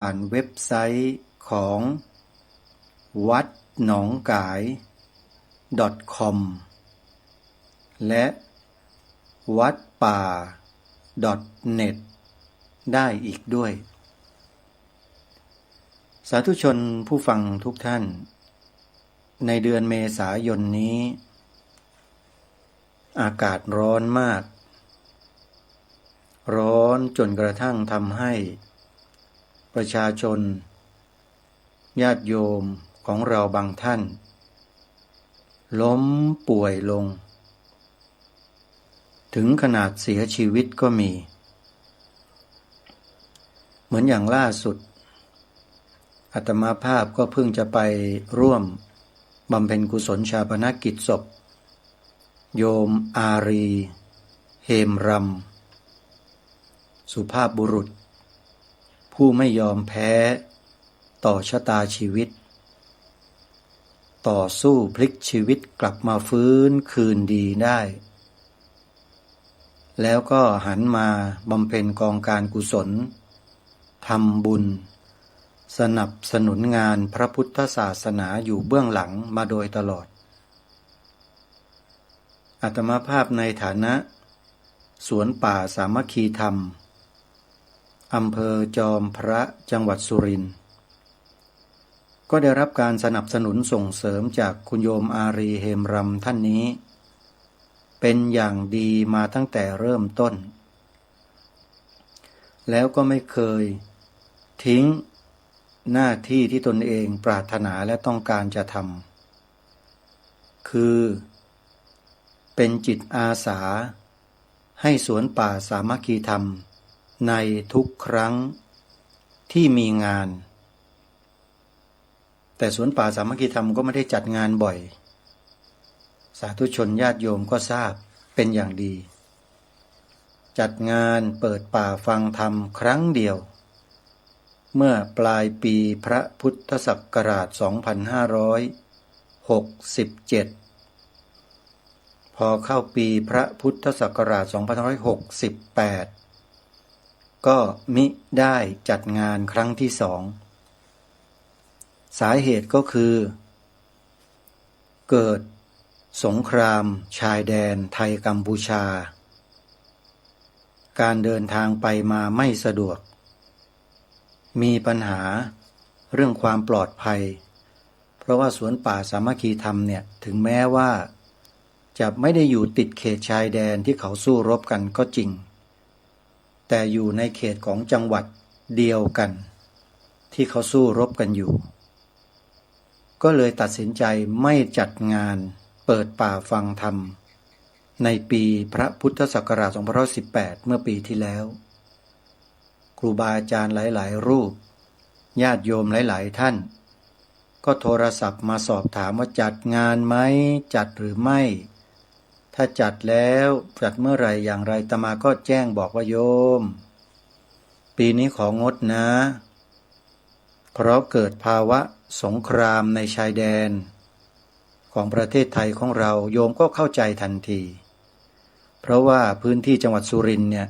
ผ่านเว็บไซต์ของวัดหนองกาย .com และวัดป่า .net ได้อีกด้วยสาธุชนผู้ฟังทุกท่านในเดือนเมษายนนี้อากาศร้อนมากร้อนจนกระทั่งทำให้ประชาชนญาติโยมของเราบางท่านล้มป่วยลงถึงขนาดเสียชีวิตก็มีเหมือนอย่างล่าสุดอาตมาภาพก็เพิ่งจะไปร่วมบำเพ็ญกุศลฌาปนกิจศพโยมอารีเหมรำสุภาพบุรุษผู้ไม่ยอมแพ้ต่อชะตาชีวิตต่อสู้พลิกชีวิตกลับมาฟื้นคืนดีได้แล้วก็หันมาบำเพ็ญกองการกุศลทำบุญสนับสนุนงานพระพุทธศาสนาอยู่เบื้องหลังมาโดยตลอดอาตมาภาพในฐานะสวนป่าสามัคคีธรรมอำเภอจอมพระจังหวัดสุรินทร์ก็ได้รับการสนับสนุนส่งเสริมจากคุณโยมอารีเหมรำท่านนี้เป็นอย่างดีมาตั้งแต่เริ่มต้นแล้วก็ไม่เคยทิ้งหน้าที่ที่ตนเองปรารถนาและต้องการจะทำคือเป็นจิตอาสาให้สวนป่าสามัคคีธรรมในทุกครั้งที่มีงานแต่สวนป่าสามัคคีธรรมก็ไม่ได้จัดงานบ่อยสาธุชนญาติโยมก็ทราบเป็นอย่างดีจัดงานเปิดป่าฟังธรรมครั้งเดียวเมื่อปลายปีพระพุทธศักราช 2567 พอเข้าปีพระพุทธศักราช 2568 ก็มิได้จัดงานครั้งที่สองสาเหตุก็คือเกิดสงครามชายแดนไทยกัมพูชาการเดินทางไปมาไม่สะดวกมีปัญหาเรื่องความปลอดภัยเพราะว่าสวนป่าสามัคคีธรรมเนี่ยถึงแม้ว่าจะไม่ได้อยู่ติดเขตชายแดนที่เขาสู้รบกันก็จริงแต่อยู่ในเขตของจังหวัดเดียวกันที่เขาสู้รบกันอยู่ก็เลยตัดสินใจไม่จัดงานเปิดป่าฟังธรรมในปีพระพุทธศักราช 2518 เมื่อปีที่แล้วครูบาอาจารย์หลายๆรูปญาติโยมหลายๆท่านก็โทรศัพท์มาสอบถามว่าจัดงานไหมจัดหรือไม่ถ้าจัดแล้วจัดเมื่อไหร่อย่างไรอาตมาก็แจ้งบอกว่าโยมปีนี้ของดนะเพราะเกิดภาวะสงครามในชายแดนของประเทศไทยของเราโยมก็เข้าใจทันทีเพราะว่าพื้นที่จังหวัดสุรินทร์เนี่ย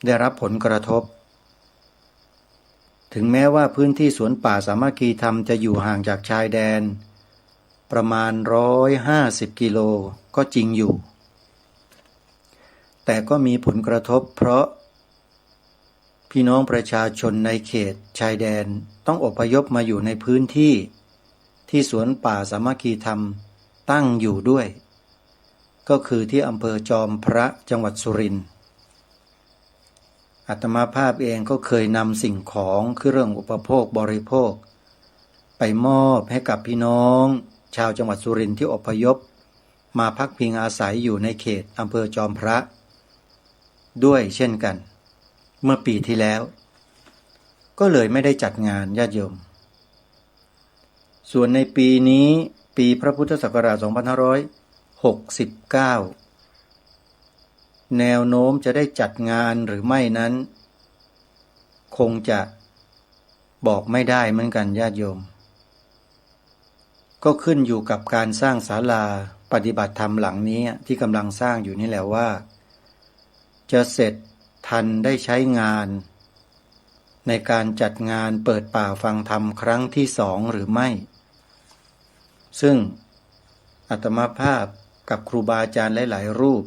ได้รับผลกระทบถึงแม้ว่าพื้นที่สวนป่าสามัคคีธรรมจะอยู่ห่างจากชายแดนประมาณ150 กิโลก็จริงอยู่แต่ก็มีผลกระทบเพราะพี่น้องประชาชนในเขตชายแดนต้องอพยพมาอยู่ในพื้นที่ที่สวนป่าสามัคคีธรรมตั้งอยู่ด้วยก็คือที่อำเภอจอมพระจังหวัดสุรินทร์อาตมาภาพเองก็เคยนำสิ่งของคือเรื่องอุปโภคบริโภคไปมอบให้กับพี่น้องชาวจังหวัดสุรินทร์ที่อพยพมาพักพิงอาศัยอยู่ในเขตอำเภอจอมพระด้วยเช่นกันเมื่อปีที่แล้วก็เลยไม่ได้จัดงานญาติโยมส่วนในปีนี้ปีพระพุทธศักราช 2569 แนวโน้มจะได้จัดงานหรือไม่นั้นคงจะบอกไม่ได้เหมือนกันญาติโยมก็ขึ้นอยู่กับการสร้างศาลาปฏิบัติธรรมหลังนี้ที่กำลังสร้างอยู่นี่แหละว่าจะเสร็จทันได้ใช้งาน ในการจัดงานเปิดป่าฟังธรรมครั้งที่2หรือไม่ซึ่งอาตมาภาพกับครูบาอาจารย์หลายๆรูป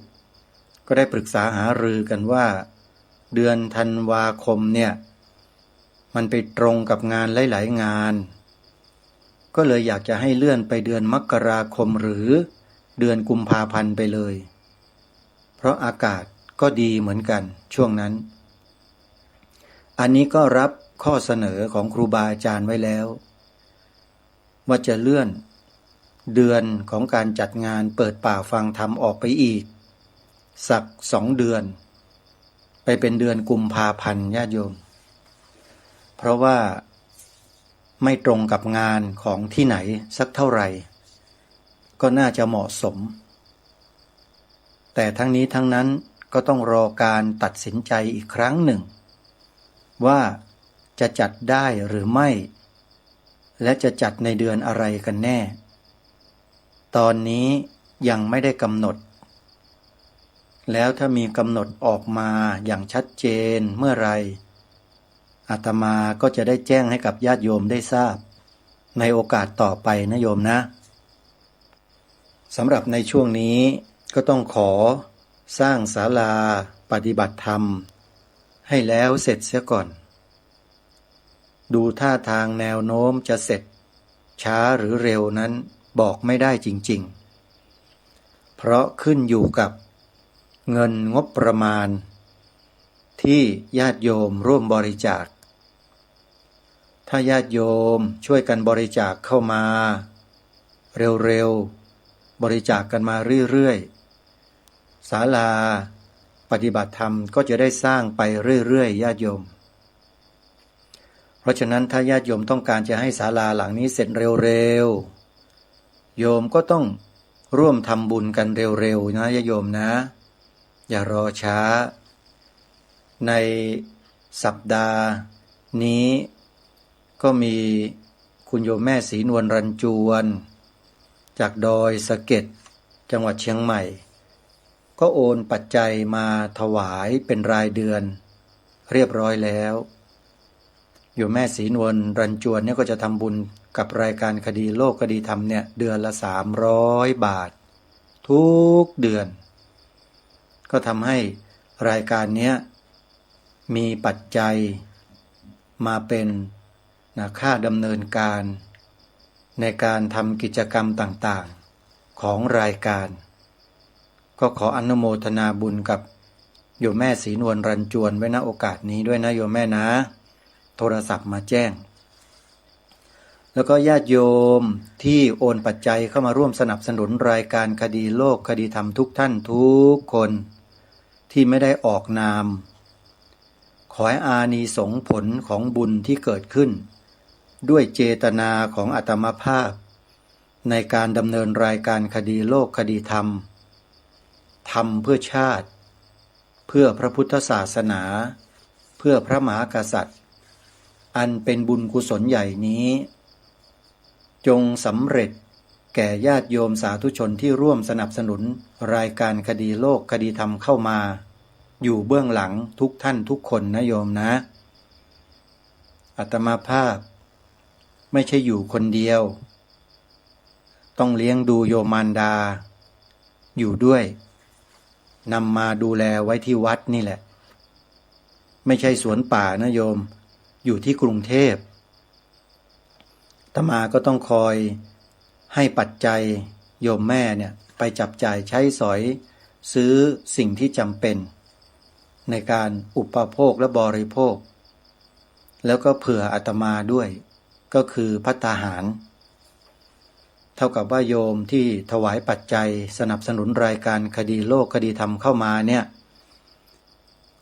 ก็ได้ปรึกษาหารือกันว่าเดือนธันวาคมเนี่ยมันไปตรงกับงานหลายๆงานก็เลยอยากจะให้เลื่อนไปเดือนมกราคมหรือเดือนกุมภาพันธ์ไปเลยเพราะอากาศก็ดีเหมือนกันช่วงนั้นอันนี้ก็รับข้อเสนอของครูบาอาจารย์ไว้แล้วว่าจะเลื่อนเดือนของการจัดงานเปิดป่าฟังธรรมออกไปอีกสัก2 เดือนไปเป็นเดือนกุมภาพันธ์ญาติโยมเพราะว่าไม่ตรงกับงานของที่ไหนสักเท่าไหร่ก็น่าจะเหมาะสมแต่ทั้งนี้ทั้งนั้นก็ต้องรอการตัดสินใจอีกครั้งหนึ่งว่าจะจัดได้หรือไม่และจะจัดในเดือนอะไรกันแน่ตอนนี้ยังไม่ได้กำหนดแล้วถ้ามีกำหนดออกมาอย่างชัดเจนเมื่อไรอาตมาก็จะได้แจ้งให้กับญาติโยมได้ทราบในโอกาสต่อไปนะโยมนะสำหรับในช่วงนี้ก็ต้องขอสร้างศาลาปฏิบัติธรรมให้แล้วเสร็จเสียก่อนดูท่าทางแนวโน้มจะเสร็จช้าหรือเร็วนั้นบอกไม่ได้จริงๆเพราะขึ้นอยู่กับเงินงบประมาณที่ญาติโยมร่วมบริจาคถ้าญาติโยมช่วยกันบริจาคเข้ามาเร็วๆบริจาคกันมาเรื่อยๆศาลาปฏิบัติธรรมก็จะได้สร้างไปเรื่อยๆญาติโยมเพราะฉะนั้นถ้าญาติโยมต้องการจะให้ศาลาหลังนี้เสร็จเร็วๆโยมก็ต้องร่วมทำบุญกันเร็วๆนะญาติโยมนะอย่ารอช้าในสัปดาห์นี้ก็มีคุณโยมแม่ศรีนวลรันจวนจากดอยสะเก็ดจังหวัดเชียงใหม่ก็โอนปัจจัยมาถวายเป็นรายเดือนเรียบร้อยแล้วโยมแม่ศรีนวลรันจวนเนี่ยก็จะทำบุญกับรายการคดีโลกคดีธรรมเนี่ยเดือนละ300 บาททุกเดือนก็ทำให้รายการเนี้ยมีปัจจัยมาเป็นค่าดำเนินการในการทำกิจกรรมต่างๆของรายการก็ขออนุโมทนาบุญกับโยมแม่ศรีนวลรันจวนไว้ณโอกาสนี้ด้วยนะโยมแม่นะโทรศัพท์มาแจ้งแล้วก็ญาติโยมที่โอนปัจจัยเข้ามาร่วมสนับสนุนรายการคดีโลกคดีธรรมทุกท่านทุกคนที่ไม่ได้ออกนามขอให้อานิสงส์ผลของบุญที่เกิดขึ้นด้วยเจตนาของอาตมาภาพในการดำเนินรายการคดีโลกคดีธรรมทำเพื่อชาติเพื่อพระพุทธศาสนาเพื่อพระมหากษัตริย์อันเป็นบุญกุศลใหญ่นี้จงสำเร็จแก่ญาติโยมสาธุชนที่ร่วมสนับสนุนรายการคดีโลกคดีธรรมเข้ามาอยู่เบื้องหลังทุกท่านทุกคนนะโยมนะอาตมาภาพไม่ใช่อยู่คนเดียวต้องเลี้ยงดูโยมมารดาอยู่ด้วยนำมาดูแลไว้ที่วัดนี่แหละไม่ใช่สวนป่านะโยมอยู่ที่กรุงเทพอาตมาก็ต้องคอยให้ปัจจัยโยมแม่เนี่ยไปจับจ่ายใช้สอยซื้อสิ่งที่จำเป็นในการอุปโภคและบริโภคแล้วก็เผื่ออาตมาด้วยก็คือภัตตาหารเท่ากับว่าโยมที่ถวายปัจจัยสนับสนุนรายการคดีโลกคดีธรรมเข้ามาเนี่ย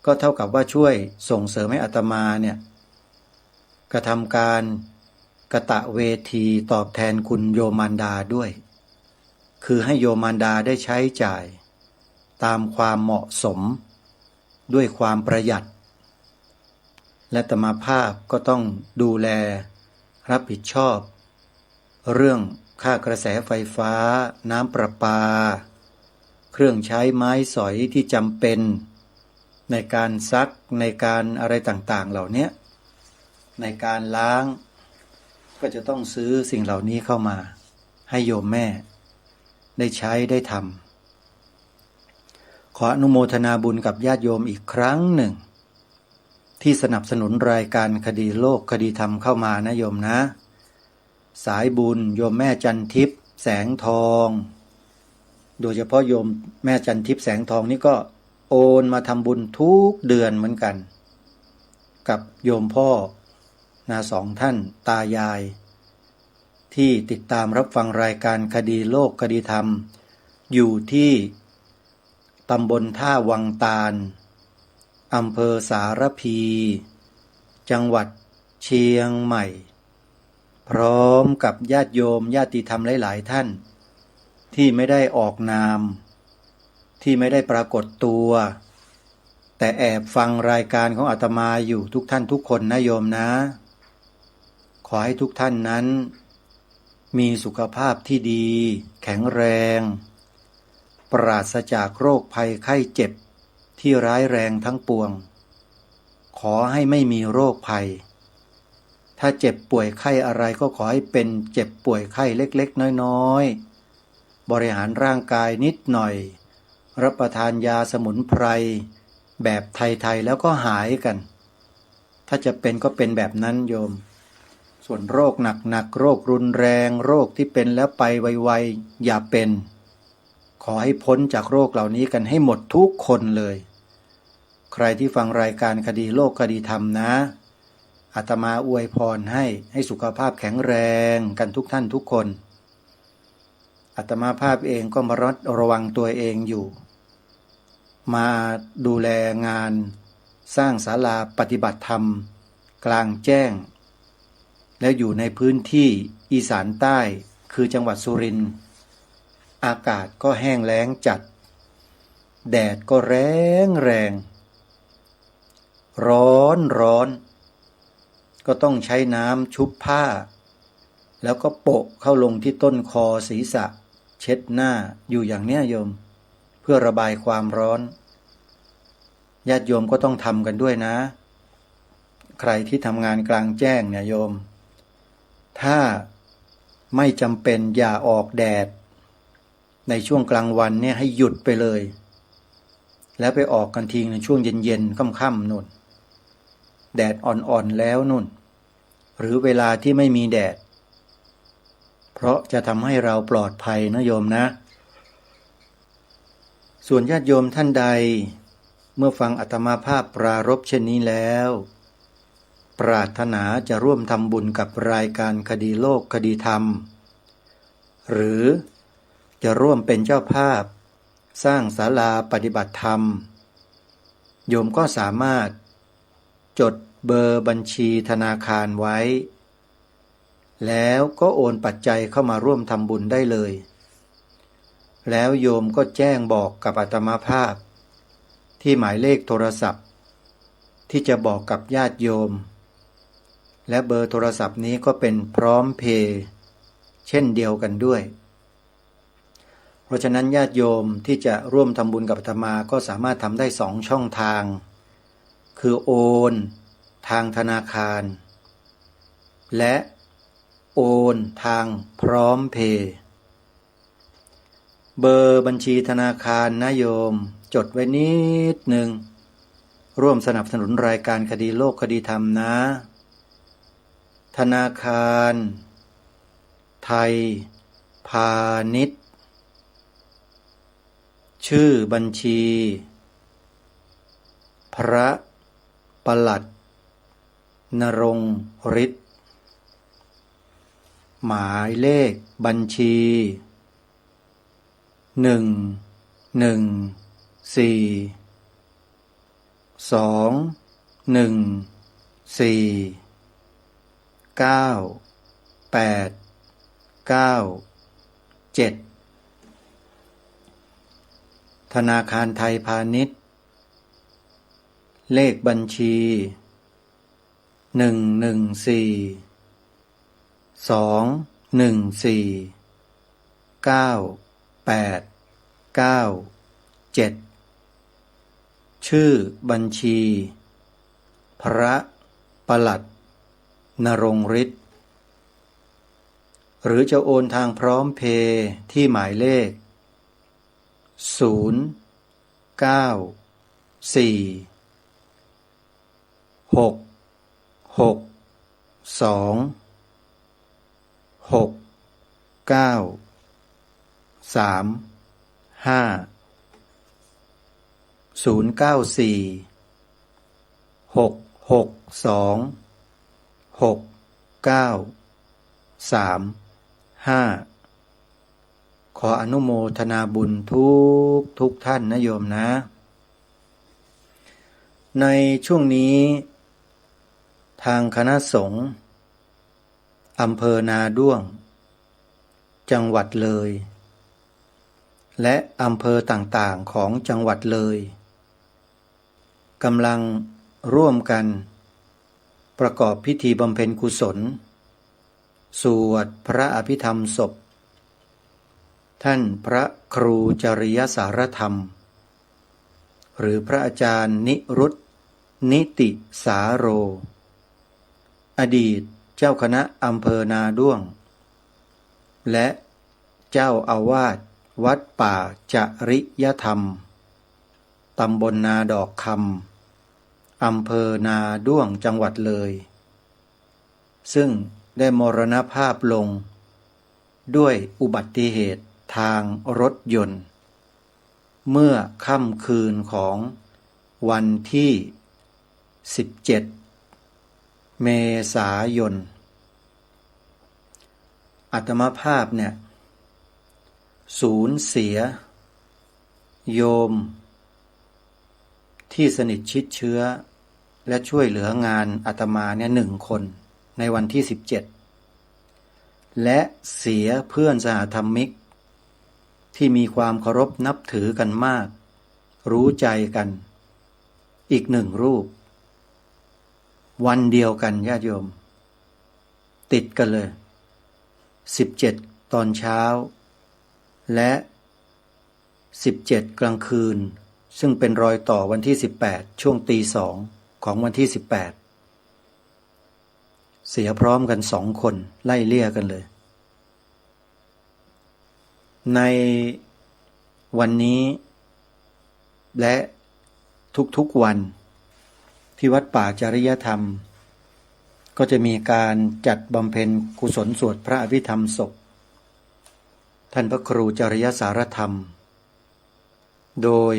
ก็เท่ากับว่าช่วยส่งเสริมให้อาตมาเนี่ยกระทำการกตเวทีตอบแทนคุณโยมมารดาด้วยคือให้โยมมารดาได้ใช้จ่ายตามความเหมาะสมด้วยความประหยัดและอาตมาภาพก็ต้องดูแลรับผิดชอบเรื่องค่ากระแสไฟฟ้าน้ำประปาเครื่องใช้ไม้สอยที่จำเป็นในการซักในการอะไรต่างๆเหล่านี้ ในการล้างก็จะต้องซื้อสิ่งเหล่านี้เข้ามาให้โยมแม่ได้ใช้ได้ทำขออนุโมทนาบุญกับญาติโยมอีกครั้งหนึ่งที่สนับสนุนรายการคดีโลกคดีธรรมเข้ามานะโยมนะสายบุญโยมแม่จันทิพย์แสงทองโดยเฉพาะโยมแม่จันทิพย์แสงทองนี่ก็โอนมาทำบุญทุกเดือนเหมือนกันกับโยมพ่อสองท่านตายายที่ติดตามรับฟังรายการคดีโลกคดีธรรมอยู่ที่ตำบลท่าวังตาลอำเภอสารพีจังหวัดเชียงใหม่พร้อมกับญาติโยมญาติธรรมหลายๆท่านที่ไม่ได้ออกนามที่ไม่ได้ปรากฏตัวแต่แอบฟังรายการของอาตมาอยู่ทุกท่านทุกคนนะโยมนะขอให้ทุกท่านนั้นมีสุขภาพที่ดีแข็งแรงปราศจากโรคภัยไข้เจ็บที่ร้ายแรงทั้งปวงขอให้ไม่มีโรคภัยถ้าเจ็บป่วยไข้อะไรก็ขอให้เป็นเจ็บป่วยไข้เล็กๆน้อยๆบริหารร่างกายนิดหน่อยรับประทานยาสมุนไพรแบบไทยๆแล้วก็หายกันถ้าจะเป็นก็เป็นแบบนั้นโยมส่วนโรคหนักๆโรครุนแรงโรคที่เป็นแล้วไปไวๆอย่าเป็นขอให้พ้นจากโรคเหล่านี้กันให้หมดทุกคนเลยใครที่ฟังรายการคดีโลกคดีธรรมนะอาตมาอวยพรให้สุขภาพแข็งแรงกันทุกท่านทุกคนอาตมาภาพเองก็มาระวังตัวเองอยู่มาดูแลงานสร้างศาลาปฏิบัติธรรมกลางแจ้งแล้วอยู่ในพื้นที่อีสานใต้คือจังหวัดสุรินทร์อากาศก็แห้งแล้งจัดแดดก็แรงร้อนก็ต้องใช้น้ำชุบผ้าแล้วก็โปะเข้าลงที่ต้นคอศีรษะเช็ดหน้าอยู่อย่างเนี้ยโยมเพื่อระบายความร้อนญาติโยมก็ต้องทำกันด้วยนะใครที่ทำงานกลางแจ้งเนี่ยโยมถ้าไม่จำเป็นอย่าออกแดดในช่วงกลางวันเนี่ยให้หยุดไปเลยแล้วไปออกกันทีในช่วงเย็นๆค่ำๆนู่นแดดอ่อนๆแล้วนู่นหรือเวลาที่ไม่มีแดดเพราะจะทำให้เราปลอดภัยนะโยมนะส่วนญาติโยมท่านใดเมื่อฟังอาตมาภาพปรารภเช่นนี้แล้วปรารถนาจะร่วมทำบุญกับรายการคดีโลกคดีธรรมหรือจะร่วมเป็นเจ้าภาพสร้างศาลาปฏิบัติธรรมโยมก็สามารถจดเบอร์บัญชีธนาคารไว้แล้วก็โอนปัจจัยเข้ามาร่วมทำบุญได้เลยแล้วโยมก็แจ้งบอกกับอาตมาภาพที่หมายเลขโทรศัพท์ที่จะบอกกับญาติโยมและเบอร์โทรศัพท์นี้ก็เป็นพร้อมเพย์เช่นเดียวกันด้วยเพราะฉะนั้นญาติโยมที่จะร่วมทำบุญกับอาตมาก็สามารถทำได้2ช่องทางคือโอนทางธนาคารและโอนทางพร้อมเพย์เบอร์บัญชีธนาคารนะโยมจดไว้นิดหนึ่งร่วมสนับสนุนรายการคดีโลกคดีธรรมนะธนาคารไทยพาณิชย์ชื่อบัญชีพระปลัดณรงค์ฤทธิ์หมายเลขบัญชี11421498897ธนาคารไทยพาณิชย์เลขบัญชี11421498897ชื่อบัญชีพระปลัด ณรงค์ฤทธิ์หรือจะโอนทางพร้อมเพย์ที่หมายเลขขออนุโมทนาบุญทุกท่านนะโยมนะในช่วงนี้ทางคณะสงฆ์อำเภอนาด้วงจังหวัดเลยและอำเภอต่างๆของจังหวัดเลยกำลังร่วมกันประกอบพิธีบำเพ็ญกุศลสวดพระอภิธรรมศพท่านพระครูจริยสารธรรมหรือพระอาจารย์นิรุตนิติสาโรอดีตเจ้าคณะอำเภอนาด้วงและเจ้าอาวาสวัดป่าจริยธรรมตำบลนาดอกคำอำเภอนาด้วงจังหวัดเลยซึ่งได้มรณภาพลงด้วยอุบัติเหตุทางรถยนต์เมื่อค่ำคืนของวันที่17 เมษายนอาตมาภาพเนี่ยสูญเสียโยมที่สนิทชิดเชื้อและช่วยเหลืองานอาตมาเนี่ย1 คนในวันที่17และเสียเพื่อนสหธรรมิกที่มีความเคารพนับถือกันมากรู้ใจกันอีก1 รูปวันเดียวกันญาติโยมติดกันเลย17ตอนเช้าและ17กลางคืนซึ่งเป็นรอยต่อวันที่18ช่วงตี 2ของวันที่18เสียพร้อมกัน2 คนไล่เลี่ยกันเลยในวันนี้และทุกๆวันที่วัดป่าจริยธรรมก็จะมีการจัดบำเพ็ญกุศลสวดพระอภิธรรมศพท่านพระครูจริยสารธรรมโดย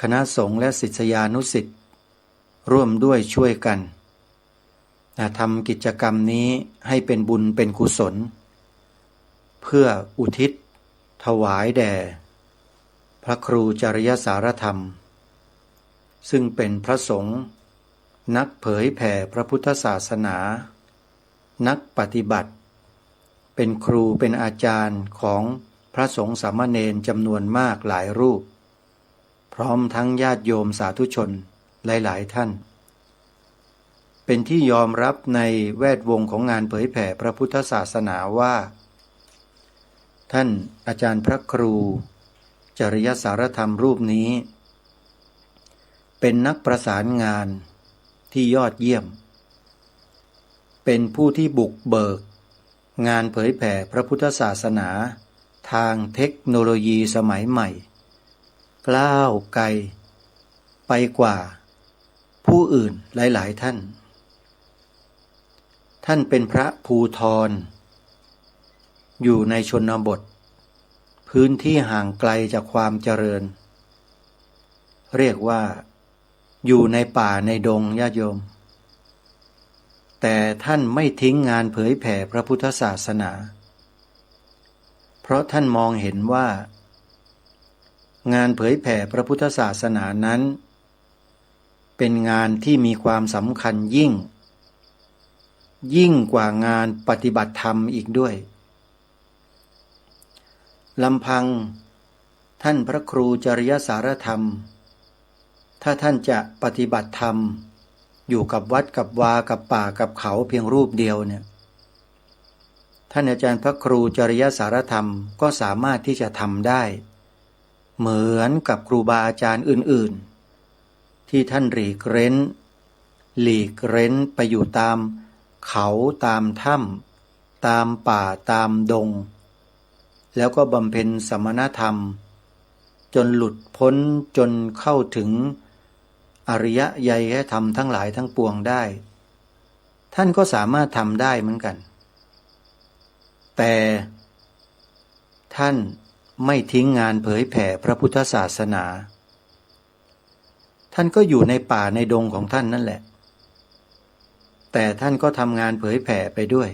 คณะสงฆ์และศิษยานุศิษย์ร่วมด้วยช่วยกันทำกิจกรรมนี้ให้เป็นบุญเป็นกุศลเพื่ออุทิศถวายแด่พระครูจริยสารธรรมซึ่งเป็นพระสงฆ์นักเผยแผ่พระพุทธศาสนานักปฏิบัติเป็นครูเป็นอาจารย์ของพระสงฆ์สามเณรจำนวนมากหลายรูปพร้อมทั้งญาติโยมสาธุชนหลายๆท่านเป็นที่ยอมรับในแวดวงของงานเผยแผ่พระพุทธศาสนาว่าท่านอาจารย์พระครูจริยสารธรรมรูปนี้เป็นนักประสานงานที่ยอดเยี่ยมเป็นผู้ที่บุกเบิกงานเผยแผ่พระพุทธศาสนาทางเทคโนโลยีสมัยใหม่ก้าวไกลไปกว่าผู้อื่นหลายๆท่านท่านเป็นพระภูธรอยู่ในชนบทพื้นที่ห่างไกลจากความเจริญเรียกว่าอยู่ในป่าในดงญาติโยมแต่ท่านไม่ทิ้งงานเผยแผ่พระพุทธศาสนาเพราะท่านมองเห็นว่างานเผยแผ่พระพุทธศาสนานั้นเป็นงานที่มีความสำคัญยิ่งกว่างานปฏิบัติธรรมอีกด้วยลำพังท่านพระครูจริยสารธรรมถ้าท่านจะปฏิบัติธรรมอยู่กับวัดกับวากับป่ากับเขาเพียงรูปเดียวเนี่ยท่านอาจารย์พระครูจริยสารธรรมก็สามารถที่จะทำได้เหมือนกับครูบาอาจารย์อื่นๆที่ท่านหลีกเร้นไปอยู่ตาม เขาตามถ้ำตามป่าตามดงแล้วก็บำเพ็ญสมณธรรมจนหลุดพ้นจนเข้าถึงอริยไยธรรมทั้งหลายทั้งปวงได้ท่านก็สามารถทำได้เหมือนกันแต่ท่านไม่ทิ้งงานเผยแผ่พระพุทธศาสนาท่านก็อยู่ในป่าในดงของท่านนั่นแหละแต่ท่านก็ทำงานเผยแผ่ไปด้วย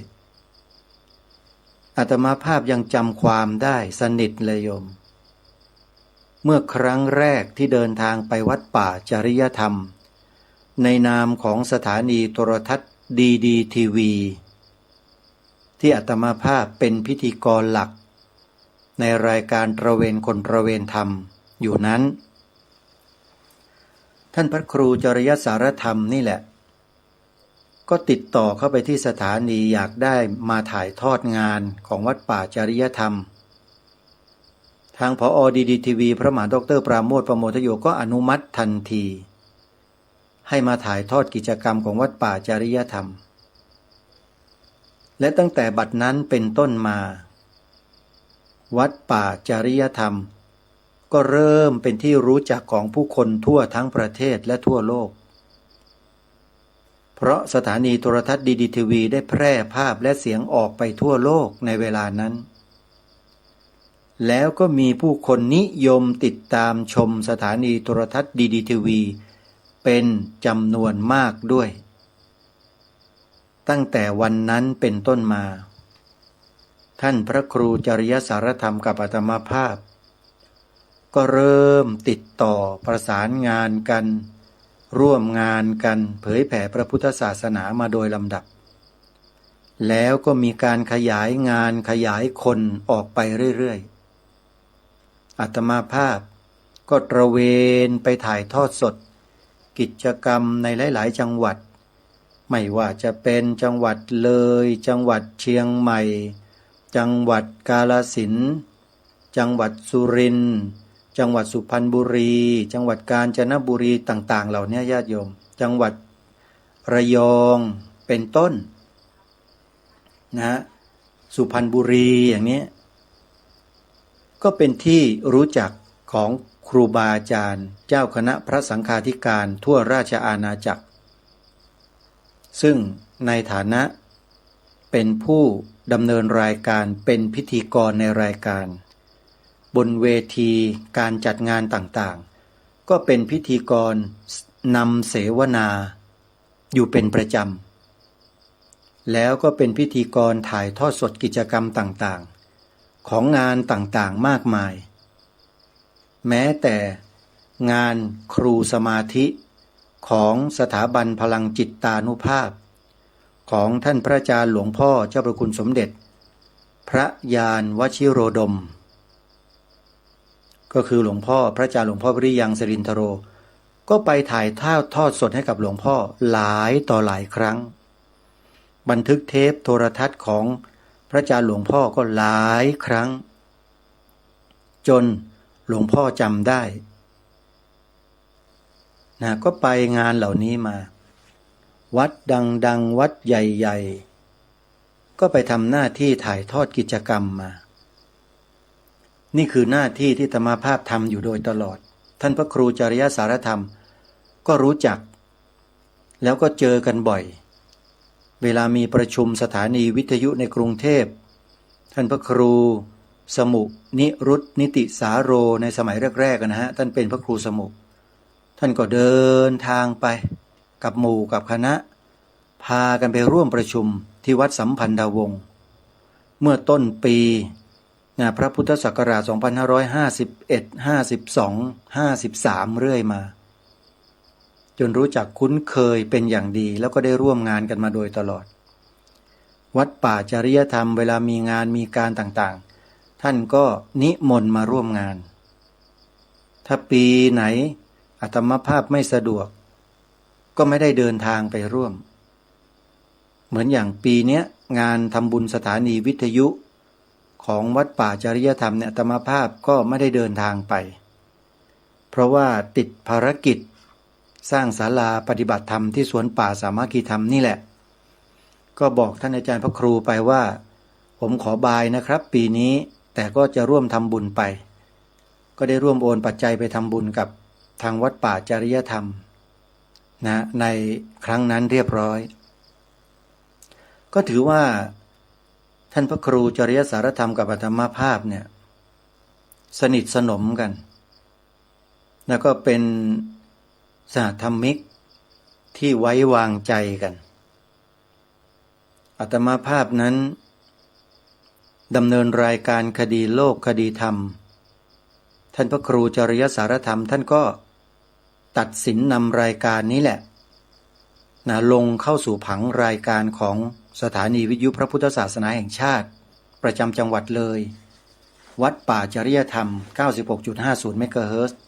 อาตมาภาพยังจำความได้สนิทเลยโยมเมื่อครั้งแรกที่เดินทางไปวัดป่าจริยธรรมในนามของสถานีโทรทัศน์ดีทีวีที่อาตมาภาพเป็นพิธีกรหลักในรายการตระเวนคนตระเวนธรรมอยู่นั้นท่านพระครูจริยสารธรรมนี่แหละก็ติดต่อเข้าไปที่สถานีอยากได้มาถ่ายทอดงานของวัดป่าจริยธรรมทางผอ.ดีทีวีพระมหาดร.ปราโมทย์ ประโมทโยก็อนุมัติทันทีให้มาถ่ายทอดกิจกรรมของวัดป่าจริยธรรมและตั้งแต่บัดนั้นเป็นต้นมาวัดป่าจริยธรรมก็เริ่มเป็นที่รู้จักของผู้คนทั่วทั้งประเทศและทั่วโลกเพราะสถานีโทรทัศน์ดีทีวีได้แพร่ภาพและเสียงออกไปทั่วโลกในเวลานั้นแล้วก็มีผู้คนนิยมติดตามชมสถานีโทรทัศน์ดีทีวีเป็นจำนวนมากด้วยตั้งแต่วันนั้นเป็นต้นมาท่านพระครูจริยสารธรรมกับอาตมาภาพก็เริ่มติดต่อประสานงานกันร่วมงานกันเผยแผ่พระพุทธศาสนามาโดยลำดับแล้วก็มีการขยายงานขยายคนออกไปเรื่อยๆอาตมาภาพก็ตระเวนไปถ่ายทอดสดกิจกรรมในหลายๆจังหวัดไม่ว่าจะเป็นจังหวัดเลยจังหวัดเชียงใหม่จังหวัดกาฬสินธุ์จังหวัดสุรินทร์จังหวัดสุพรรณบุรีจังหวัดกาญจนบุรีต่างๆเหล่านี้ญาติโยมจังหวัดระยองเป็นต้นนะสุพรรณบุรีอย่างนี้ก็เป็นที่รู้จักของครูบาอาจารย์เจ้าคณะพระสังฆาธิการทั่วราชอาณาจักรซึ่งในฐานะเป็นผู้ดำเนินรายการเป็นพิธีกรในรายการบนเวทีการจัดงานต่างๆก็เป็นพิธีกรนำเสวนาอยู่เป็นประจำแล้วก็เป็นพิธีกรถ่ายทอดสดกิจกรรมต่างๆของงานต่างๆมากมายแม้แต่งานครูสมาธิของสถาบันพลังจิตตานุภาพของท่านพระอาจารย์หลวงพ่อเจ้าประคุณสมเด็จพระยานวชิโรดมก็คือหลวงพ่อพระอาจารย์หลวงพ่อวิริยังสิรินทโรก็ไปถ่ายทอดสดให้กับหลวงพ่อหลายต่อหลายครั้งบันทึกเทปโทรทัศน์ของพระอาจารย์หลวงพ่อก็หลายครั้งจนหลวงพ่อจำได้นะก็ไปงานเหล่านี้มาวัดดังๆวัดใหญ่ๆก็ไปทำหน้าที่ถ่ายทอดกิจกรรมมานี่คือหน้าที่ที่อาตมาภาพทำอยู่โดยตลอดท่านพระครูจริยสารธรรมก็รู้จักแล้วก็เจอกันบ่อยเวลามีประชุมสถานีวิทยุในกรุงเทพท่านพระครูสมุนิรุตนิติสาโรในสมัยแรกๆนะฮะท่านเป็นพระครูสมุท่านก็เดินทางไปกับหมู่กับคณะพากันไปร่วมประชุมที่วัดสัมพันธวงศ์เมื่อต้นปีพระพุทธศักราช2551 52 53เรื่อยมาจนรู้จักคุ้นเคยเป็นอย่างดีแล้วก็ได้ร่วมงานกันมาโดยตลอดวัดป่าจริยธรรมเวลามีงานมีการต่างๆท่านก็นิมนต์มาร่วมงานถ้าปีไหนอาตมาภาพไม่สะดวกก็ไม่ได้เดินทางไปร่วมเหมือนอย่างปีนี้งานทำบุญสถานีวิทยุของวัดป่าจริยธรรมเนี่ยอาตมาภาพก็ไม่ได้เดินทางไปเพราะว่าติดภารกิจสร้างศาลาปฏิบัติธรรมที่สวนป่าสามัคคีธรรมนี่แหละ ก็บอกท่านอาจารย์พระครูไปว่าผมขอบายนะครับปีนี้แต่ก็จะร่วมทำบุญไปก็ได้ร่วมโอนปัจจัยไปทำบุญกับทางวัดป่าจริยธรรมนะในครั้งนั้นเรียบร้อยก็ถือว่าท่านพระครูจริยสารธรรมกับอาตมาภาพเนี่ยสนิทสนมกันแล้วก็เป็นสหธรรมิกที่ไว้วางใจกันอาตมาภาพนั้นดำเนินรายการคดีโลกคดีธรรมท่านพระครูจริยสารธรรมท่านก็ตัดสินนำรายการนี้แหละลงเข้าสู่ผังรายการของสถานีวิทยุพระพุทธศาสนาแห่งชาติประจำจังหวัดเลยวัดป่าจริยธรรม 96.50 เมกะเฮิรตซ์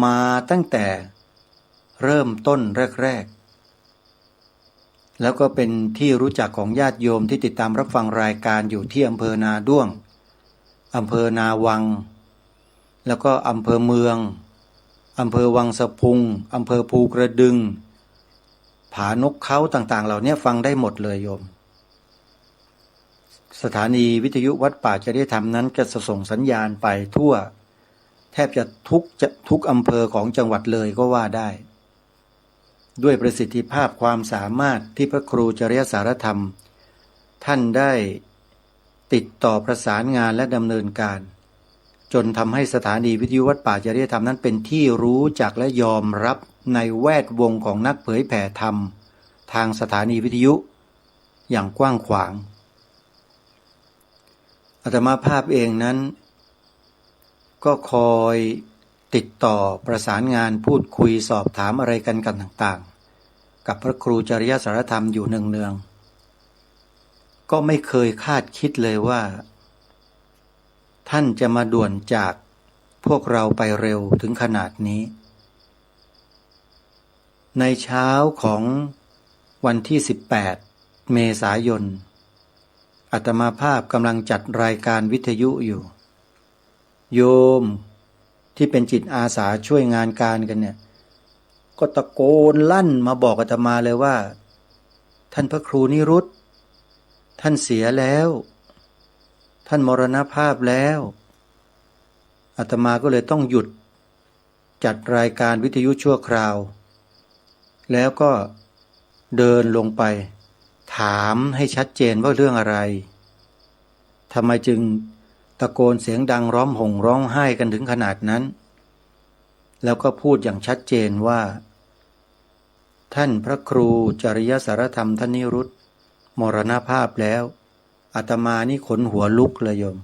มาตั้งแต่เริ่มต้นแรกๆแล้วก็เป็นที่รู้จักของญาติโยมที่ติดตามรับฟังรายการอยู่ที่อำเภอนาด้วงอำเภอนาวังแล้วก็อำเภอเมืองอำเภอวังสะพุงอำเภอภูกระดึงผานกเขาต่างๆเหล่านี้ฟังได้หมดเลยโยมสถานีวิทยุวัดป่าจริยธรรมนั้นจะส่งสัญญาณไปทั่วแทบจะทุกอำเภอของจังหวัดเลยก็ว่าได้ด้วยประสิทธิภาพความสามารถที่พระครูจริยสารธรรมท่านได้ติดต่อประสานงานและดำเนินการจนทำให้สถานีวิทยุวัดป่าจริยธรรมนั้นเป็นที่รู้จักและยอมรับในแวดวงของนักเผยแผ่ธรรมทางสถานีวิทยุอย่างกว้างขวางอาตมาภาพเองนั้นก็คอยติดต่อประสานงานพูดคุยสอบถามอะไรกันต่างๆกับพระครูจริยสารธรรมอยู่เนืองๆก็ไม่เคยคาดคิดเลยว่าท่านจะมาด่วนจากพวกเราไปเร็วถึงขนาดนี้ในเช้าของวันที่18เมษายนอาตมาภาพกำลังจัดรายการวิทยุอยู่โยมที่เป็นจิตอาสาช่วยงานการกันเนี่ยก็ตะโกนลั่นมาบอกอาตมาเลยว่าท่านพระครูนิรุตท่านเสียแล้วท่านมรณภาพแล้วอาตมาก็เลยต้องหยุดจัดรายการวิทยุชั่วคราวแล้วก็เดินลงไปถามให้ชัดเจนว่าเรื่องอะไรทำไมจึงตะโกนเสียงดังร้องห่มร้องไห้กันถึงขนาดนั้นแล้วก็พูดอย่างชัดเจนว่าท่านพระครูจริยสารธรรมท่านนิรุตมรณภาพแล้วอาตมานี่ขนหัวลุกเลยโยม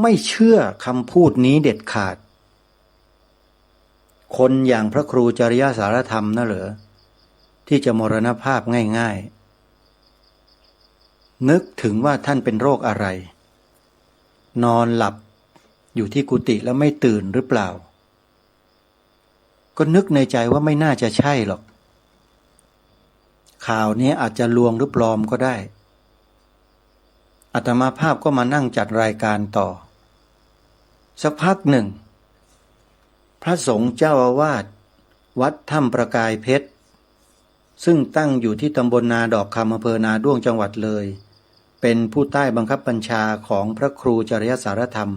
ไม่เชื่อคำพูดนี้เด็ดขาดคนอย่างพระครูจริยสารธรรมน่ะเหรอที่จะมรณภาพง่ายๆนึกถึงว่าท่านเป็นโรคอะไรนอนหลับอยู่ที่กุฏิแล้วไม่ตื่นหรือเปล่าก็นึกในใจว่าไม่น่าจะใช่หรอกข่าวนี้อาจจะลวงหรือปลอมก็ได้อาตมาภาพก็มานั่งจัดรายการต่อสักพักหนึ่งพระสงฆ์เจ้าอาวาสวัดถ้ำประกายเพชรซึ่งตั้งอยู่ที่ตำบลนาดอกคำอำเภอนาด้วงจังหวัดเลยเป็นผู้ใต้บังคับบัญชาของพระครูจริยสารธรรม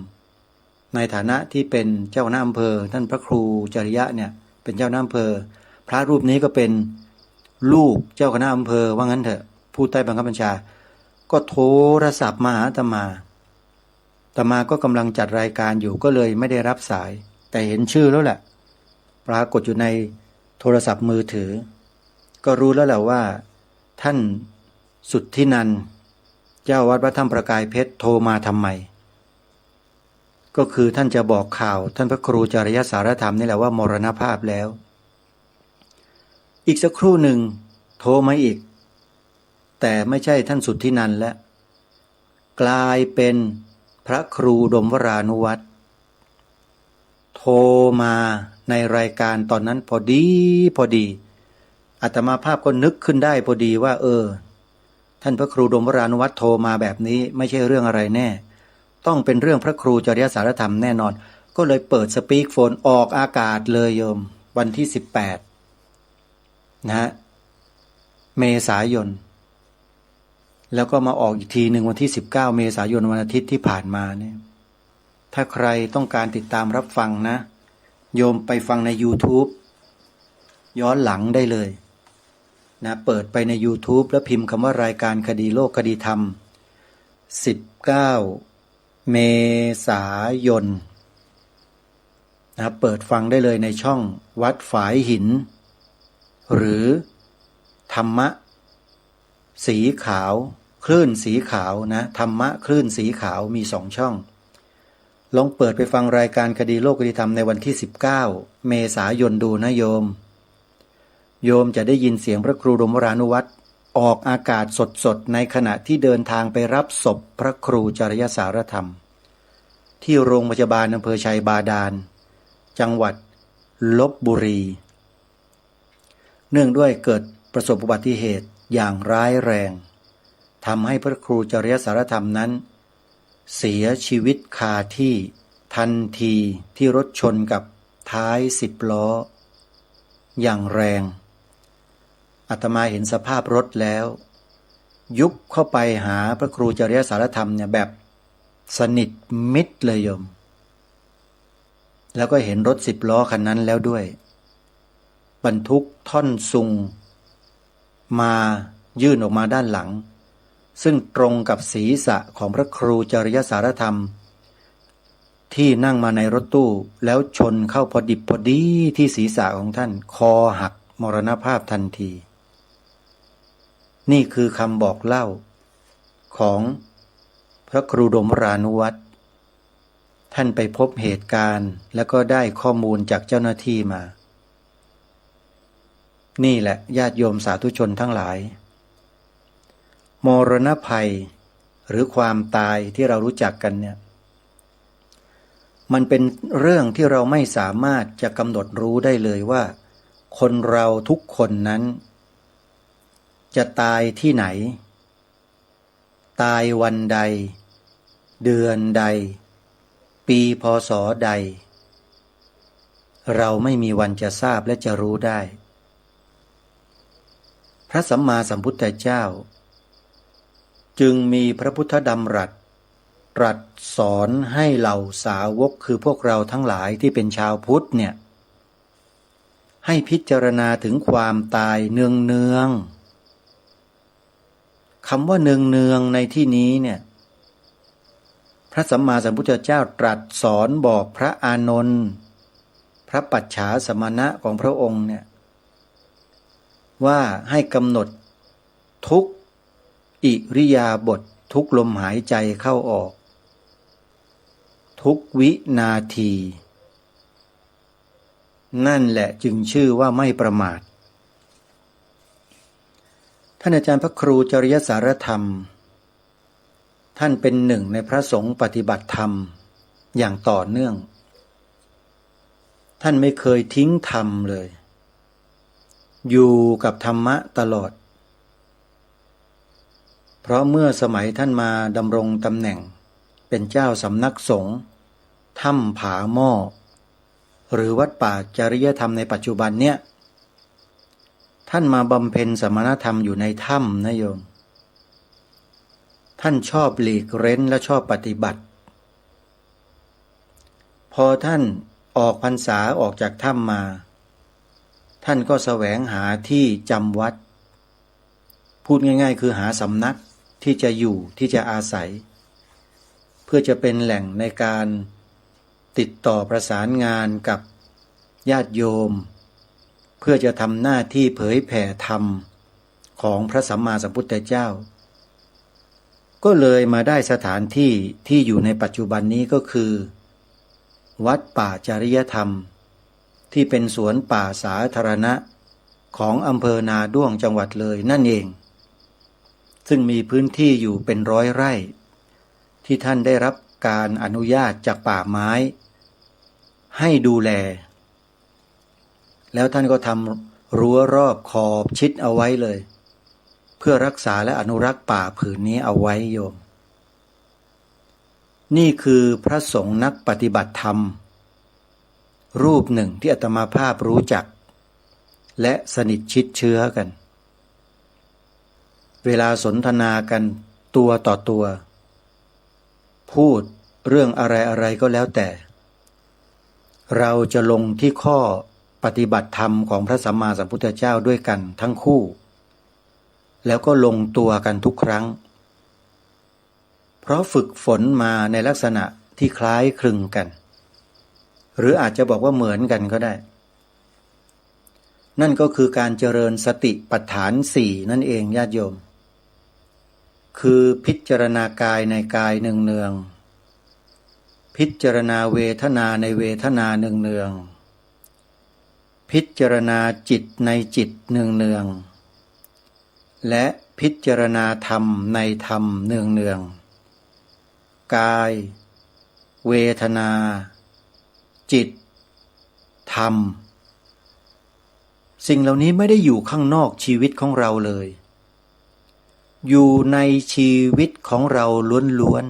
ในฐานะที่เป็นเจ้าหน้าอำเภอท่านพระครูจริยะเนี่ยเป็นเจ้าหน้าอำเภอพระรูปนี้ก็เป็นลูกเจ้าคณะอำเภอว่างั้นเถอะผู้ใต้บังคับบัญชาก็โทรศัพท์มาหาอาตมาก็กำลังจัดรายการอยู่ก็เลยไม่ได้รับสายแต่เห็นชื่อแล้วแหละปรากฏอยู่ในโทรศัพท์มือถือก็รู้แล้วแหละว่าท่านสุทธินันท์เจ้าวัดพระถ้ำประกายเพชรโทรมาทำไมก็คือท่านจะบอกข่าวท่านพระครูจริยสารธรรมนี่แหละว่ามรณภาพแล้วอีกสักครู่หนึ่งโทรมาอีกแต่ไม่ใช่ท่านสุทธินันท์แล้วกลายเป็นพระครูดมวรานุวัตรโทรมาในรายการตอนนั้นพอดีอาตมาภาพก็นึกขึ้นได้พอดีว่าท่านพระครูดมวรานุวัตรโทรมาแบบนี้ไม่ใช่เรื่องอะไรแน่ต้องเป็นเรื่องพระครูจริยสารธรรมแน่นอนก็เลยเปิดสปีกโฟนออกอากาศเลยโยมวันที่18นะฮะเมษายน แล้วก็มาออกอีกทีหนึ่งวันที่19 เมษายนวันอาทิตย์ที่ผ่านมาเนี่ยถ้าใครต้องการติดตามรับฟังนะโยมไปฟังใน YouTube ย้อนหลังได้เลยนะเปิดไปใน YouTube แล้วพิมพ์คำว่ารายการคดีโลกคดีธรรม19 เมษายนนะเปิดฟังได้เลยในช่องวัดฝายหินหรือธรรมะสีขาวคลื่นสีขาวนะธรรมะคลื่นสีขาวมี2 ช่องลองเปิดไปฟังรายการคดีโลกคดีธรรมในวันที่19 เมษายนดูนะโยมจะได้ยินเสียงพระครูดมวรานุวัตรออกอากาศสดๆในขณะที่เดินทางไปรับศพพระครูจริยสารธรรมที่โรงพยาบาลอำเภอชัยบาดาลจังหวัดลพบุรีเนื่องด้วยเกิดประสบอุบัติเหตุอย่างร้ายแรงทำให้พระครูจริยสารธรรมนั้นเสียชีวิตคาที่ทันทีที่รถชนกับท้าย10 ล้ออย่างแรงอาตมาเห็นสภาพรถแล้วยุบเข้าไปหาพระครูจริยสารธรรมเนี่ยแบบสนิทมิตรเลยโยมแล้วก็เห็นรถ10 ล้อคันนั้นแล้วด้วยบรรทุกท่อนซุงมายื่นออกมาด้านหลังซึ่งตรงกับศีรษะของพระครูจริยสารธรรมที่นั่งมาในรถตู้แล้วชนเข้าพอดิบพอดีที่ศีรษะของท่านคอหักมรณภาพทันทีนี่คือคำบอกเล่าของพระครูดมวรานุวัตรท่านไปพบเหตุการณ์แล้วก็ได้ข้อมูลจากเจ้าหน้าที่มานี่แหละญาติโยมสาธุชนทั้งหลายมรณภัยหรือความตายที่เรารู้จักกันเนี่ยมันเป็นเรื่องที่เราไม่สามารถจะกำหนดรู้ได้เลยว่าคนเราทุกคนนั้นจะตายที่ไหนตายวันใดเดือนใดปีพ.ศ. ใดเราไม่มีวันจะทราบและจะรู้ได้พระสัมมาสัมพุทธเจ้าจึงมีพระพุทธดำรัสตรัสสอนให้เหล่าสาวกคือพวกเราทั้งหลายที่เป็นชาวพุทธเนี่ยให้พิจารณาถึงความตายเนืองๆคำว่าเนืองๆในที่นี้เนี่ยพระสัมมาสัมพุทธเจ้าตรัสสอนบอกพระอานนท์พระปัจฉาสมณะของพระองค์เนี่ยว่าให้กำหนดทุกอิริยาบถทุกลมหายใจเข้าออกทุกวินาทีนั่นแหละจึงชื่อว่าไม่ประมาทท่านอาจารย์พระครูจริยสารธรรมท่านเป็นหนึ่งในพระสงฆ์ปฏิบัติธรรมอย่างต่อเนื่องท่านไม่เคยทิ้งธรรมเลยอยู่กับธรรมะตลอดเพราะเมื่อสมัยท่านมาดำรงตำแหน่งเป็นเจ้าสำนักสงฆ์ถ้ำผาหม้อหรือวัดป่าจริยธรรมในปัจจุบันเนี่ยท่านมาบำเพ็ญสมณธรรมอยู่ในถ้ำนะโยมท่านชอบหลีกเร้นและชอบปฏิบัติพอท่านออกพรรษาออกจากถ้ำมาท่านก็แสวงหาที่จำวัดพูดง่ายๆคือหาสำนักที่จะอยู่ที่จะอาศัยเพื่อจะเป็นแหล่งในการติดต่อประสานงานกับญาติโยมเพื่อจะทำหน้าที่เผยแผ่ธรรมของพระสัมมาสัมพุทธเจ้าก็เลยมาได้สถานที่ที่อยู่ในปัจจุบันนี้ก็คือวัดป่าจริยธรรมที่เป็นสวนป่าสาธารณะของอำเภอนาด้วงจังหวัดเลยนั่นเองซึ่งมีพื้นที่อยู่เป็น100 ไร่ที่ท่านได้รับการอนุญาตจากป่าไม้ให้ดูแลแล้วท่านก็ทำรั้วรอบขอบชิดเอาไว้เลยเพื่อรักษาและอนุรักษ์ป่าผืนนี้เอาไว้โยมนี่คือพระสงฆ์นักปฏิบัติธรรมรูปหนึ่งที่อาตมาภาพรู้จักและสนิทชิดเชื้อกัน เวลาสนทนากันตัวต่อตัวพูดเรื่องอะไรก็แล้วแต่เราจะลงที่ข้อปฏิบัติธรรมของพระสัมมาสัมพุทธเจ้าด้วยกันทั้งคู่แล้วก็ลงตัวกันทุกครั้งเพราะฝึกฝนมาในลักษณะที่คล้ายคลึงกันหรืออาจจะบอกว่าเหมือนกันก็ได้นั่นก็คือการเจริญสติปัฏฐานสี่นั่นเองญาติโยมคือพิจารณากายในกายเนืองๆพิจารณาเวทนาในเวทนาเนืองๆพิจารณาจิตในจิตเนืองๆและพิจารณาธรรมในธรรมเนืองๆกายเวทนาจิตธรรมสิ่งเหล่านี้ไม่ได้อยู่ข้างนอกชีวิตของเราเลยอยู่ในชีวิตของเราล้วน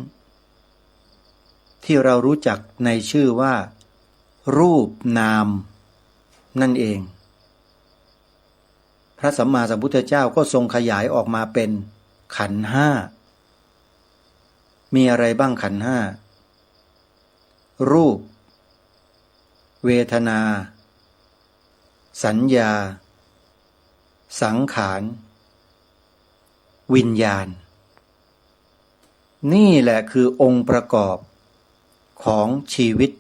ๆที่เรารู้จักในชื่อว่ารูปนามนั่นเองพระสัมมาสัมพุทธเจ้าก็ทรงขยายออกมาเป็นขันธ์ห้ามีอะไรบ้างขันธ์ห้ารูปเวทนาสัญญาสังขารวิญญาณนี่แหละคือองค์ประกอบของชีวิต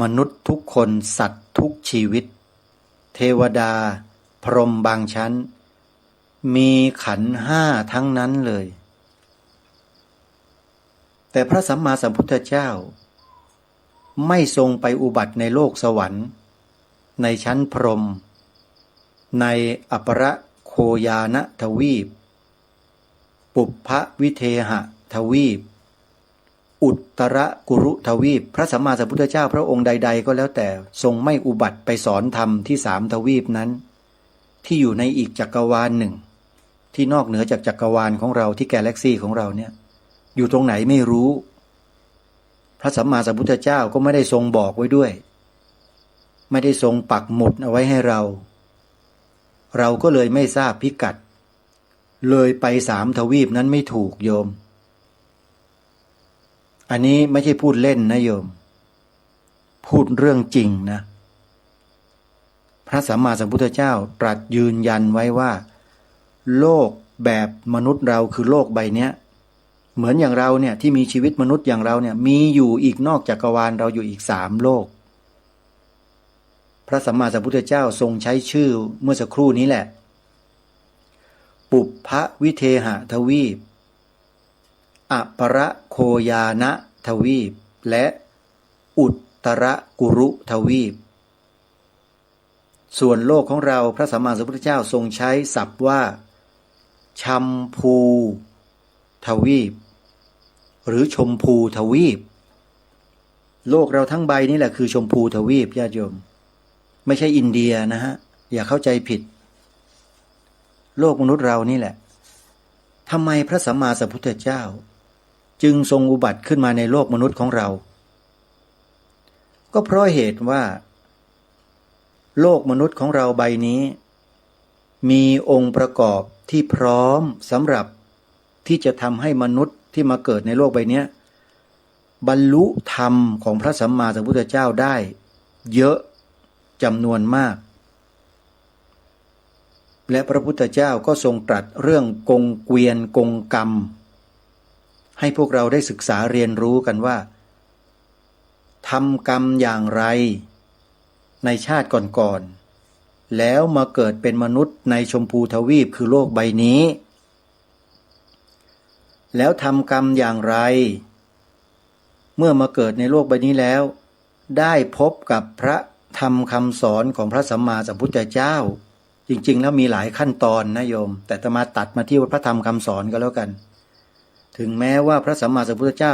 มนุษย์ทุกคนสัตว์ทุกชีวิตเทวดาพรหมบางชั้นมีขันธ์ห้าทั้งนั้นเลยแต่พระสัมมาสัมพุทธเจ้าไม่ทรงไปอุบัติในโลกสวรรค์ในชั้นพรหมในอัปรโคยานทวีปปุพพวิเทหทวีปอุตตรกุรุทวีปพระสัมมาสัมพุทธเจ้าพระองค์ใดๆก็แล้วแต่ทรงไม่อุบัติไปสอนธรรมที่สามทวีปนั้นที่อยู่ในอีกจักรวาลหนึ่งที่นอกเหนือจากจักรวาลของเราที่แกาแล็กซี่ของเราเนี่ยอยู่ตรงไหนไม่รู้พระสัมมาสัมพุทธเจ้าก็ไม่ได้ทรงบอกไว้ด้วยไม่ได้ทรงปักหมุดเอาไว้ให้เราก็เลยไม่ทราบพิกัดเลยไปสามทวีปนั้นไม่ถูกโยมอันนี้ไม่ใช่พูดเล่นนะโยมพูดเรื่องจริงนะพระสัมมาสัมพุทธเจ้าตรัสยืนยันไว้ว่าโลกแบบมนุษย์เราคือโลกใบเนี้ยเหมือนอย่างเราเนี่ยที่มีชีวิตมนุษย์อย่างเราเนี่ยมีอยู่อีกนอกจักรวาลเราอยู่อีกสามโลกพระสัมมาสัมพุทธเจ้าทรงใช้ชื่อเมื่อสักครู่นี้แหละปุพพวิเทหทวีปอัปรโคยานทวีปและอุตตรกุรุทวีปส่วนโลกของเราพระสัมมาสัมพุทธเจ้าทรงใช้ศัพท์ว่าชัมพูทวีปหรือชมพูทวีปโลกเราทั้งใบนี่แหละคือชมพูทวีปญาติโยมไม่ใช่อินเดียนะฮะอย่าเข้าใจผิดโลกมนุษย์เรานี่แหละทำไมพระสัมมาสัมพุทธเจ้าจึงทรงอุบัติขึ้นมาในโลกมนุษย์ของเราก็เพราะเหตุว่าโลกมนุษย์ของเราใบนี้มีองค์ประกอบที่พร้อมสำหรับที่จะทำให้มนุษย์ที่มาเกิดในโลกใบนี้บรรลุธรรมของพระสัมมาสัมพุทธเจ้าได้เยอะจำนวนมากและพระพุทธเจ้าก็ทรงตรัสเรื่องกงเกวียนกงกรรมให้พวกเราได้ศึกษาเรียนรู้กันว่าทำกรรมอย่างไรในชาติก่อนๆแล้วมาเกิดเป็นมนุษย์ในชมพูทวีปคือโลกใบนี้แล้วทำกรรมอย่างไรเมื่อมาเกิดในโลกใบนี้แล้วได้พบกับพระธรรมคำสอนของพระสัมมาสัมพุทธเจ้าจริงๆแล้วมีหลายขั้นตอนนะโยมแต่อาตมาตัดมาที่พระธรรมคำสอนก็แล้วกันถึงแม้ว่าพระสัมมาสัมพุทธเจ้า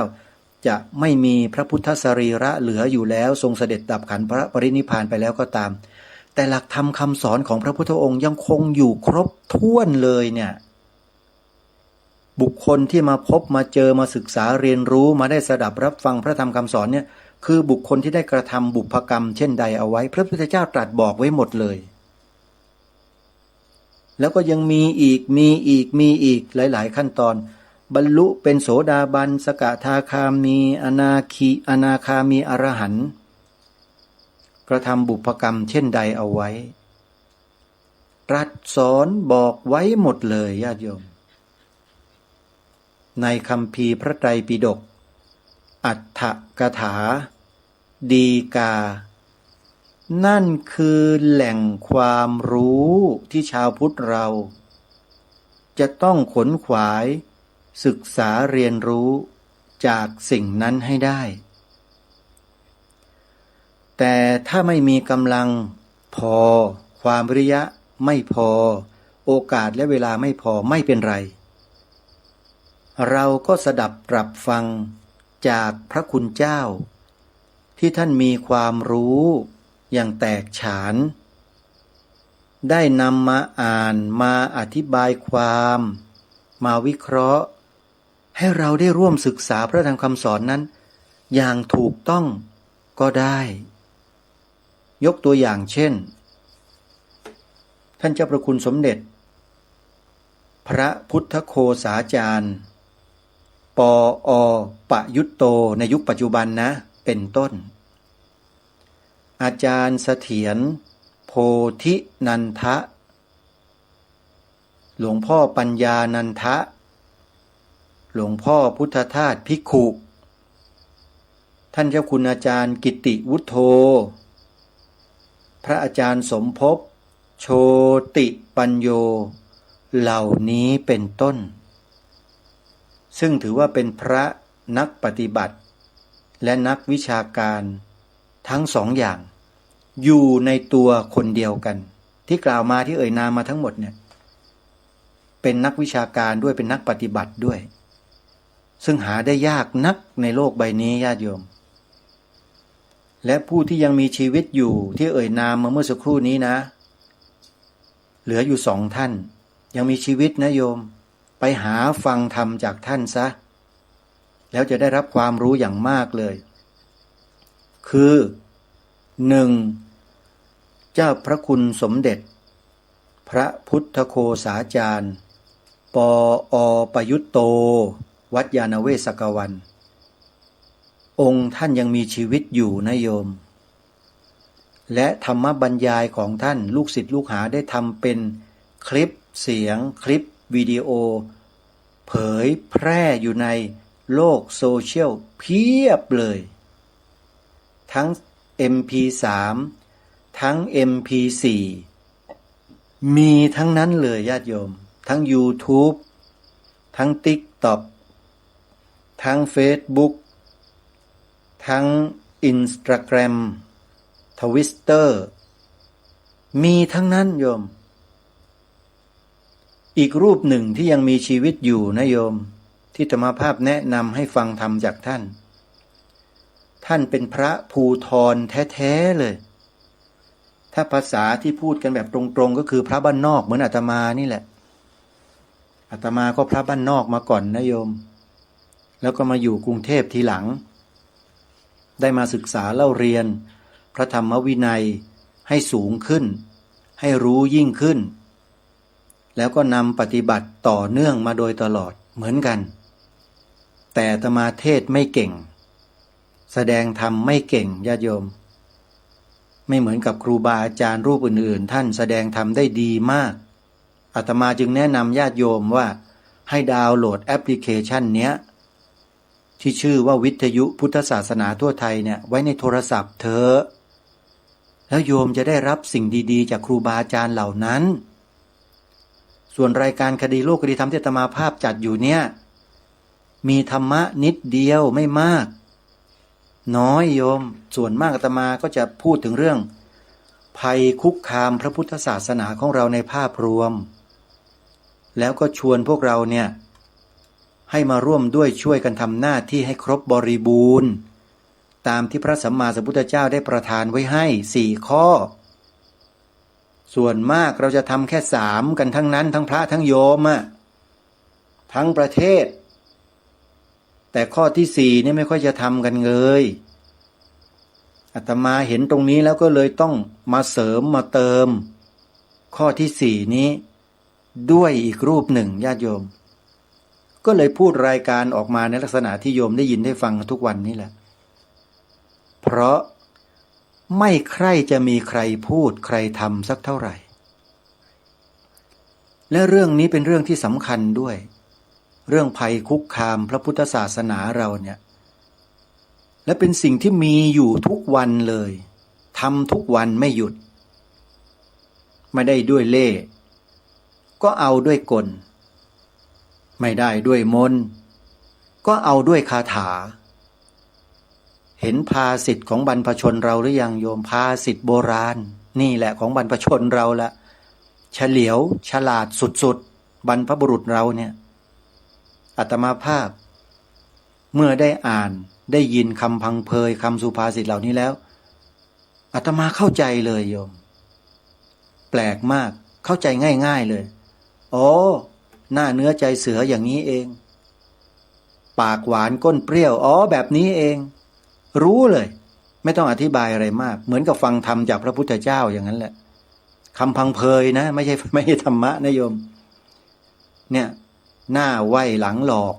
จะไม่มีพระพุทธสรีระเหลืออยู่แล้วทรงเสด็จดับขันธ์พระปรินิพพานไปแล้วก็ตามแต่หลักธรรมคำสอนของพระพุทธองค์ยังคงอยู่ครบถ้วนเลยเนี่ยบุคคลที่มาพบมาเจอมาศึกษาเรียนรู้มาได้สดับรับฟังพระธรรมคำสอนเนี่ยคือบุคคลที่ได้กระทำบุพกรรมเช่นใดเอาไว้พระพุทธเจ้าตรัสบอกไว้หมดเลย แล้วก็ยังมีอีกหลายๆขั้นตอนบรรลุเป็นโสดาบันสกทาคามีอนาคามีอรหันต์กระทำบุพกรรมเช่นใดเอาไว้ตรัสสอนบอกไว้หมดเลยญาติโยมในคัมภีร์พระไตรปิฎกอัตถกถาดีกานั่นคือแหล่งความรู้ที่ชาวพุทธเราจะต้องขนขวายศึกษาเรียนรู้จากสิ่งนั้นให้ได้แต่ถ้าไม่มีกำลังพอความวิริยะไม่พอโอกาสและเวลาไม่พอไม่เป็นไรเราก็สดับตรับฟังจากพระคุณเจ้าที่ท่านมีความรู้อย่างแตกฉานได้นำมาอ่านมาอธิบายความมาวิเคราะห์ให้เราได้ร่วมศึกษาพระธรรมคำสอนนั้นอย่างถูกต้องก็ได้ยกตัวอย่างเช่นท่านเจ้าพระคุณสมเด็จพระพุทธโฆษาจารย์ปอปยุตโตในยุคปัจจุบันนะเป็นต้นอาจารย์เสถียรโพธินันทะหลวงพ่อปัญญานันทะหลวงพ่อพุทธทาสภิกขุท่านเจ้าคุณอาจารย์กิติวุฒโธพระอาจารย์สมภพโชติปัญโยเหล่านี้เป็นต้นซึ่งถือว่าเป็นพระนักปฏิบัติและนักวิชาการทั้งสองอย่างอยู่ในตัวคนเดียวกันที่กล่าวมาที่เอ่ยนามมาทั้งหมดเนี่ยเป็นนักวิชาการด้วยเป็นนักปฏิบัติด้วยซึ่งหาได้ยากนักในโลกใบนี้ญาติโยมและผู้ที่ยังมีชีวิตอยู่ที่เอ่ยนามมาเมื่อสักครู่นี้นะเหลืออยู่2 ท่านยังมีชีวิตนะโยมไปหาฟังธรรมจากท่านซะแล้วจะได้รับความรู้อย่างมากเลยคือ 1. เจ้าพระคุณสมเด็จพระพุทธโฆษาจารย์ปอปยุตโตวัดยานเวศกวันองค์ท่านยังมีชีวิตอยู่นะโยมและธรรมบรรยายของท่านลูกศิษย์ลูกหาได้ทำเป็นคลิปเสียงคลิปวิดีโอเผยแพร่อยู่ในโลกโซเชียลเพียบเลยทั้ง MP3 ทั้ง MP4 มีทั้งนั้นเลยญาติโยมทั้ง YouTube ทั้ง TikTok ทั้ง Facebook ทั้ง Instagram Twitter มีทั้งนั้นโยมอีกรูปหนึ่งที่ยังมีชีวิตอยู่นะโยมที่ธรรมภาพแนะนำให้ฟังธรรมจากท่านเป็นพระภูธรแท้ๆเลยถ้าภาษาที่พูดกันแบบตรงๆก็คือพระบ้านนอกเหมือนอาตมานี่แหละอาตมาก็พระบ้านนอกมาก่อนนะโยมแล้วก็มาอยู่กรุงเทพทีหลังได้มาศึกษาเล่าเรียนพระธรรมวินัยให้สูงขึ้นให้รู้ยิ่งขึ้นแล้วก็นำปฏิบัติต่อเนื่องมาโดยตลอดเหมือนกันแต่อาตมาเทศไม่เก่งแสดงธรรมไม่เก่งญาติโยมไม่เหมือนกับครูบาอาจารย์รูปอื่นๆท่านแสดงธรรมได้ดีมากอาตมาจึงแนะนำญาติโยมว่าให้ดาวน์โหลดแอปพลิเคชันเนี้ยที่ชื่อว่าวิทยุพุทธศาสนาทั่วไทยเนี่ยไว้ในโทรศัพท์เธอแล้วโยมจะได้รับสิ่งดีๆจากครูบาอาจารย์เหล่านั้นส่วนรายการคดีโลกคดีธรรมที่อาตมาภาพจัดอยู่เนี่ยมีธรรมะนิดเดียวไม่มากน้อยโยมส่วนมากอาตมาก็จะพูดถึงเรื่องภัยคุกคามพระพุทธศาสนาของเราในภาพรวมแล้วก็ชวนพวกเราเนี่ยให้มาร่วมด้วยช่วยกันทำหน้าที่ให้ครบบริบูรณ์ตามที่พระสัมมาสัมพุทธเจ้าได้ประทานไว้ให้4 ข้อส่วนมากเราจะทำแค่3กันทั้งนั้นทั้งพระทั้งโยมอะทั้งประเทศแต่ข้อที่4นี่ไม่ค่อยจะทำกันเลยอาตมาเห็นตรงนี้แล้วก็เลยต้องมาเสริมมาเติมข้อที่4นี้ ด้วยอีกรูปหนึ่งญาติโยมก็เลยพูดรายการออกมาในลักษณะที่โยมได้ยินได้ฟังทุกวันนี้แหละเพราะไม่ใคร่จะมีใครพูดใครทำสักเท่าไหร่และเรื่องนี้เป็นเรื่องที่สำคัญด้วยเรื่องภัยคุกคามพระพุทธศาสนาเราเนี่ยและเป็นสิ่งที่มีอยู่ทุกวันเลยทำทุกวันไม่หยุดไม่ได้ด้วยเล่ห์ก็เอาด้วยกลไม่ได้ด้วยมนต์ก็เอาด้วยคาถาเห็นภาษิตของบรรพชนเราหรือยังโยมภาษิตโบราณนี่แหละของบรรพชนเราละเฉลียวฉลาดสุดๆบรรพบุรุษเราเนี่ยอาตมาภาพเมื่อได้อ่านได้ยินคำพังเพยคำสุภาษิตเหล่านี้แล้วอาตมาเข้าใจเลยโยมแปลกมากเข้าใจง่ายๆเลยอ๋อหน้าเนื้อใจเสืออย่างนี้เองปากหวานก้นเปรี้ยวอ๋อแบบนี้เองรู้เลยไม่ต้องอธิบายอะไรมากเหมือนกับฟังธรรมจากพระพุทธเจ้าอย่างนั้นแหละคำพังเพยนะไม่ใช่ธรรมะนะโยมเนี่ยหน้าไหวหลังหลอก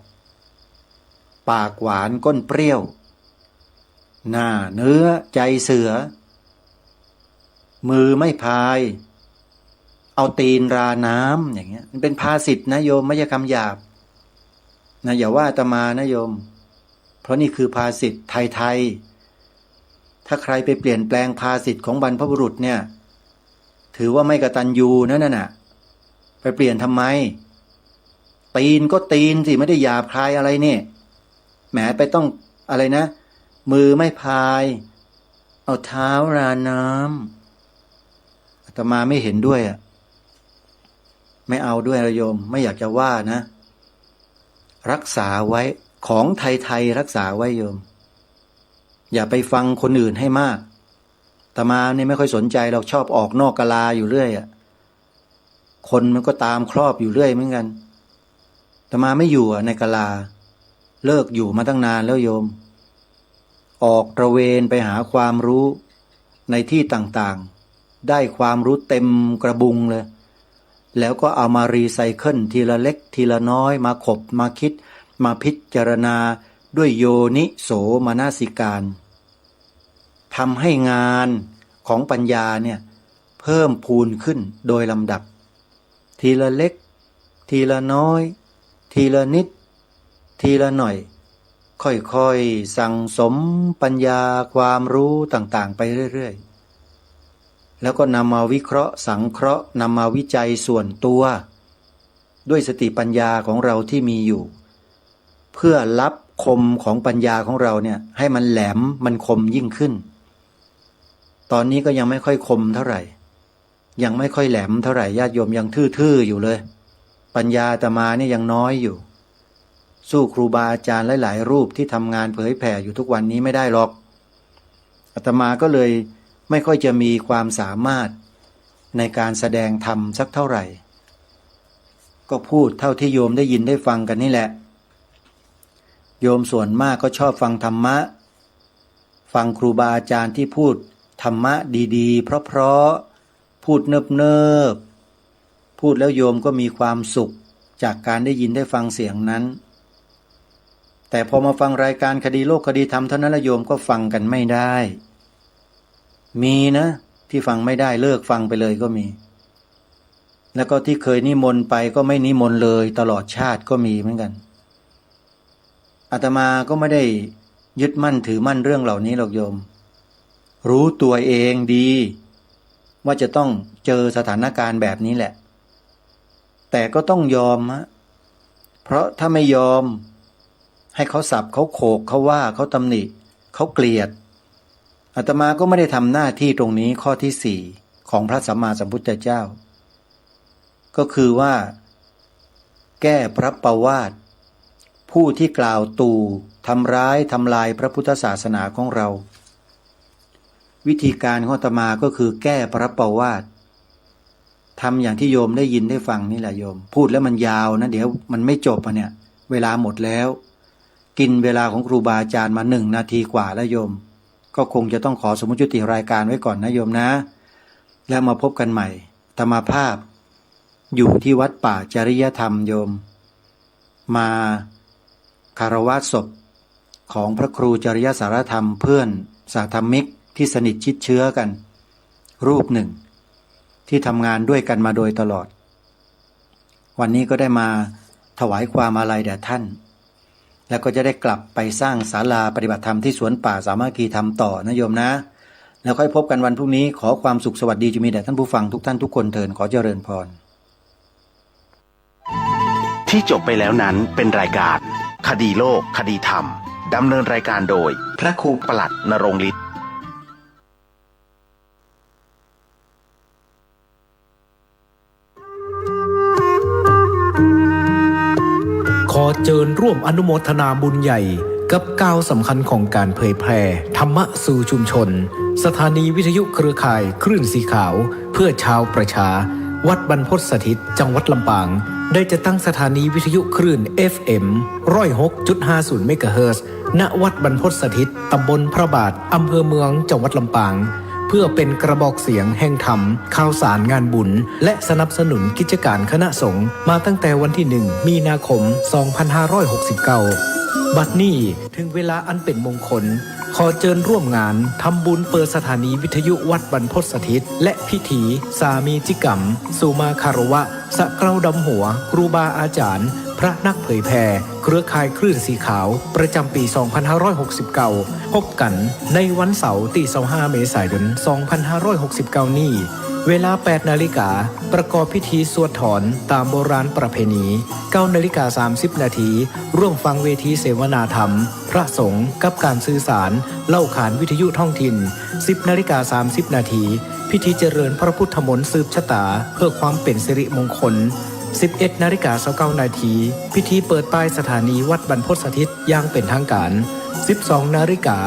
ปากหวานก้นเปรี้ยวหน้าเนื้อใจเสือมือไม่พายเอาตีนราน้ำอย่างเงี้ยมันเป็นภาษิตนะโยมไม่ใช่คำหยาบนะอย่าว่าอาตมานะโยมเพราะนี่คือภาษิตไทยๆถ้าใครไปเปลี่ยนแปลงภาษิตของบรรพบุรุษเนี่ยถือว่าไม่กตัญญูนั่นน่ะไปเปลี่ยนทำไมตีนก็ตีนสิไม่ได้หยาบคายอะไรเนี่ยแหมไปต้องอะไรนะมือไม่พายเอาเท้าราน้ำอาตมาไม่เห็นด้วยอ่ะไม่เอาด้วยโยมไม่อยากจะว่านะรักษาไว้ของไทยๆรักษาไว้โยมอย่าไปฟังคนอื่นให้มากอาตมาเนี่ยไม่ค่อยสนใจเราชอบออกนอกกะลาอยู่เรื่อยอ่ะคนมันก็ตามครอบอยู่เรื่อยเหมือนกันอาตมาไม่อยู่ในกะลาเลิกอยู่มาตั้งนานแล้วโยมออกตระเวนไปหาความรู้ในที่ต่างๆได้ความรู้เต็มกระบุงเลยแล้วก็เอามารีไซเคิลทีละเล็กทีละน้อยมาขบมาคิดมาพิจารณาด้วยโยนิโสมนสิการทำให้งานของปัญญาเนี่ยเพิ่มพูนขึ้นโดยลำดับทีละเล็กทีละน้อยทีละนิดทีละหน่อยค่อยๆสั่งสมปัญญาความรู้ต่างๆไปเรื่อยๆแล้วก็นำมาวิเคราะห์สังเคราะห์นำมาวิจัยส่วนตัวด้วยสติปัญญาของเราที่มีอยู่เพื่อรับคมของปัญญาของเราเนี่ยให้มันแหลมมันคมยิ่งขึ้นตอนนี้ก็ยังไม่ค่อยคมเท่าไหร่ยังไม่ค่อยแหลมเท่าไหร่ญาติโยมยังทื่อๆอยู่เลยปัญญาอาตมาเนี่ยยังน้อยอยู่สู้ครูบาอาจารย์หลายๆรูปที่ทำงานเผยแผ่อยู่ทุกวันนี้ไม่ได้หรอกอาตมาก็เลยไม่ค่อยจะมีความสามารถในการแสดงธรรมสักเท่าไหร่ก็พูดเท่าที่โยมได้ยินได้ฟังกันนี่แหละโยมส่วนมากก็ชอบฟังธรรมะฟังครูบาอาจารย์ที่พูดธรรมะดีๆเพราะๆพูดเนิบๆพูดแล้วโยมก็มีความสุขจากการได้ยินได้ฟังเสียงนั้นแต่พอมาฟังรายการคดีโลกคดีธรรมเท่านั้นละโยมก็ฟังกันไม่ได้มีนะที่ฟังไม่ได้เลิกฟังไปเลยก็มีแล้วก็ที่เคยนิมนต์ไปก็ไม่นิมนต์เลยตลอดชาติก็มีเหมือนกันอาตมาก็ไม่ได้ยึดมั่นถือมั่นเรื่องเหล่านี้หรอกโยมรู้ตัวเองดีว่าจะต้องเจอสถานการณ์แบบนี้แหละแต่ก็ต้องยอมฮะเพราะถ้าไม่ยอมให้เขาสับเขาโขกเขาว่าเขาตำหนิเขาเกลียดอาตมาก็ไม่ได้ทำหน้าที่ตรงนี้ข้อที่4ของพระสัมมาสัมพุทธเจ้าก็คือว่าแก้พระประวาทผู้ที่กล่าวตู่ทำร้ายทำลายพระพุทธศาสนาของเราวิธีการของอาตมาก็คือแก้พระประวาททำอย่างที่โยมได้ยินได้ฟังนี่แหละโยมพูดแล้วมันยาวนะเดี๋ยวมันไม่จบอ่ะเนี่ยเวลาหมดแล้วกินเวลาของครูบาอาจารย์มา1 นาทีกว่าแล้วโยมก็คงจะต้องขอสมมุติยุติรายการไว้ก่อนนะโยมนะแล้วมาพบกันใหม่ธรรมภาพ อยู่ที่วัดป่าจริยธรรมโยมมาคารวะศพของพระครูจริยสารธรรมเพื่อนสาธมิกที่สนิทชิดเชื้อกันรูปหนึ่งที่ทำงานด้วยกันมาโดยตลอดวันนี้ก็ได้มาถวายความอาลัยแด่ท่านแล้วก็จะได้กลับไปสร้างศาลาปฏิบัติธรรมที่สวนป่าสามัคคีธรรมต่อนะโยมนะแล้วค่อยพบกันวันพรุ่งนี้ขอความสุขสวัสดีจะมีแด่ท่านผู้ฟังทุกท่านทุกคนเถิดขอเจริญพรที่จบไปแล้วนั้นเป็นรายการคดีโลกคดีธรรมดำเนินรายการโดยพระครูปลัดณรงค์ฤทธิ์ขอเชิญร่วมอนุโมทนาบุญใหญ่กับก้าวสำคัญของการเผยแพร่ธรรมะสู่ชุมชนสถานีวิทยุเครือข่ายคลื่นสีขาวเพื่อชาวประชาวัดบรรพตสถิตจังหวัดลำปางได้จะตั้งสถานีวิทยุคลื่น FM 106.50 เมกะเฮิรตซ์ณวัดบรรพตสถิตตำบลพระบาทอำเภอเมืองจังหวัดลำปางเพื่อเป็นกระบอกเสียงแห่งธรรมข่าวสารงานบุญและสนับสนุนกิจการคณะสงฆ์มาตั้งแต่วันที่ 1 มีนาคม 2569 บัดนี้ถึงเวลาอันเป็นมงคลขอเชิญร่วมงานทำบุญเปิดสถานีวิทยุวัดบรรพตสถิตและพิธีสามีจิกรรมสุมาคารวะสะเกล้าดำหัวครูบาอาจารย์พระนักเผยแผ่เครือข่ายคลื่นสีขาวประจำปี 2569 พบกันในวันเสาร์ที่ 25 เมษายน 2569 นี้เวลา 8 นาฬิกาประกอบพิธีสวดถอนตามโบราณประเพณี 9 นาฬิกา 30 นาทีร่วมฟังเวทีเสวนาธรรมพระสงฆ์กับการสื่อสารเล่าขานวิทยุท้องถิ่น 10 นาฬิกา 30 นาทีพิธีเจริญพระพุทธมนต์สืบชะตาเพื่อความเป็นสิริมงคล 11 นาฬิกา 29 นาทีพิธีเปิดป้ายสถานีวัดบรรพตสถิตอย่างเป็นทางการ 12 นาฬิกา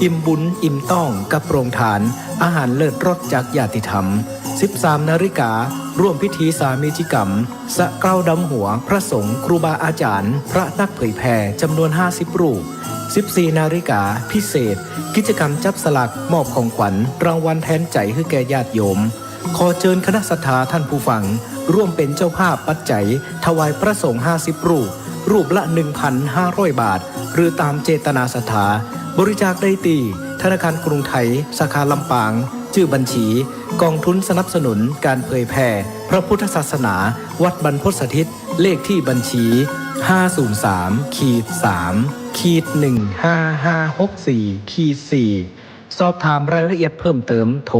อิ่มบุญอิ่มต้องกับโรงทานอาหารเลิศรสจากญาติธรรม 13 นาฬิการ่วมพิธีสามีจิกรรมสะเกล้าดำหัวพระสงฆ์ครูบาอาจารย์พระนักเผยแผ่จำนวน 50 รูป 14 นาฬิกาพิเศษกิจกรรมจับสลากมอบของขวัญรางวัลแทนใจให้แก่ญาติโยมขอเชิญคณะศรัทธาท่านผู้ฟังร่วมเป็นเจ้าภาพปัจจัยถวายพระสงฆ์50 รูปรูปละ 1,500 บาทหรือตามเจตนาศรัทธาบริจาคได้ที่ธนาคารกรุงไทยสาขาลำปางชื่อบัญชีกองทุนสนับสนุนการเผยแผ่พระพุทธศาสนาวัดบรรพตสถิตเลขที่บัญชี 503-3-15564-4 สอบถามรายละเอียดเพิ่มเติมโทร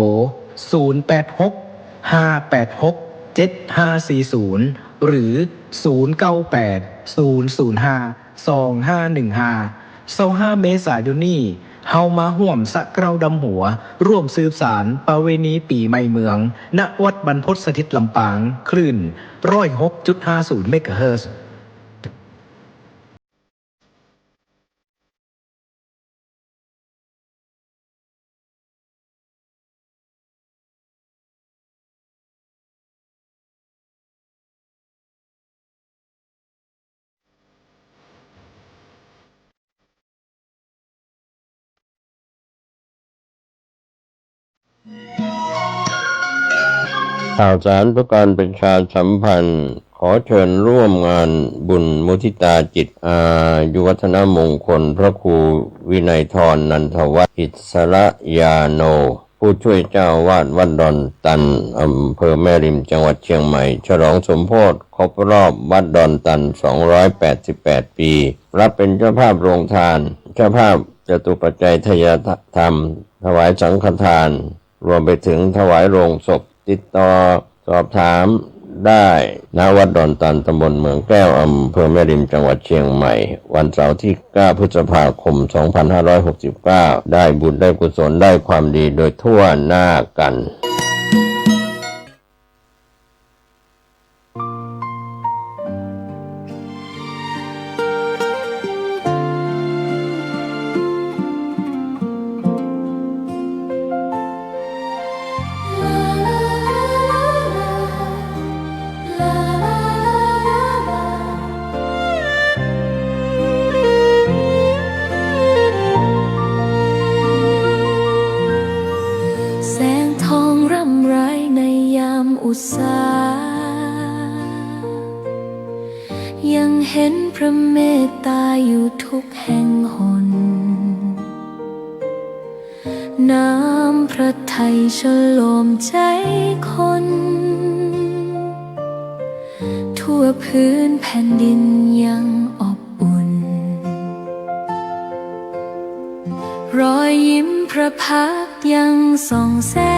086-586-7540 หรือ 098-005-2515 เมษายนนี้เฮามาห่วมสะเกล้าดำหัวร่วมสืบสารประเวณีปีใหม่เมืองณวัดบรรพตสถิตลำปางคลื่น 106.50 เมกะเฮิรตซ์ข่าวสารเพื่อการประชาสัมพันธ์ขอเชิญร่วมงานบุญมุทิตาจิตอายุวัฒนมงคลพระครูวินัยธรนันทวัฒน์อิสระยาโนผู้ช่วยเจ้าวาดวัดดอนตันอำเภอแม่ริมจังหวัดเชียงใหม่ฉลองสมโภชครบรอบวัดดอนตัน288 ปีรับเป็นเจ้าภาพโรงทานเจ้าภาพจตุปัจจัยทายธรรมถวายสังฆทานรวมไปถึงถวายโรงศพติดต่อสอบถามได้ณวัดดอนตันตำบลเมืองแก้วอำเภอแม่ริมจังหวัดเชียงใหม่วันเสาร์ที่ 9 พฤษภาคม 2569 ได้บุญได้กุศลได้ความดีโดยทั่วหน้ากันแสงทอง ตาอยู่ทุกแห่งหน น้ำพระทัยฉโลมใจคน ทั่วพื้นแผ่นดินยังอบอุ่น รอยยิ้มพระพักตร์ยังส่องแสง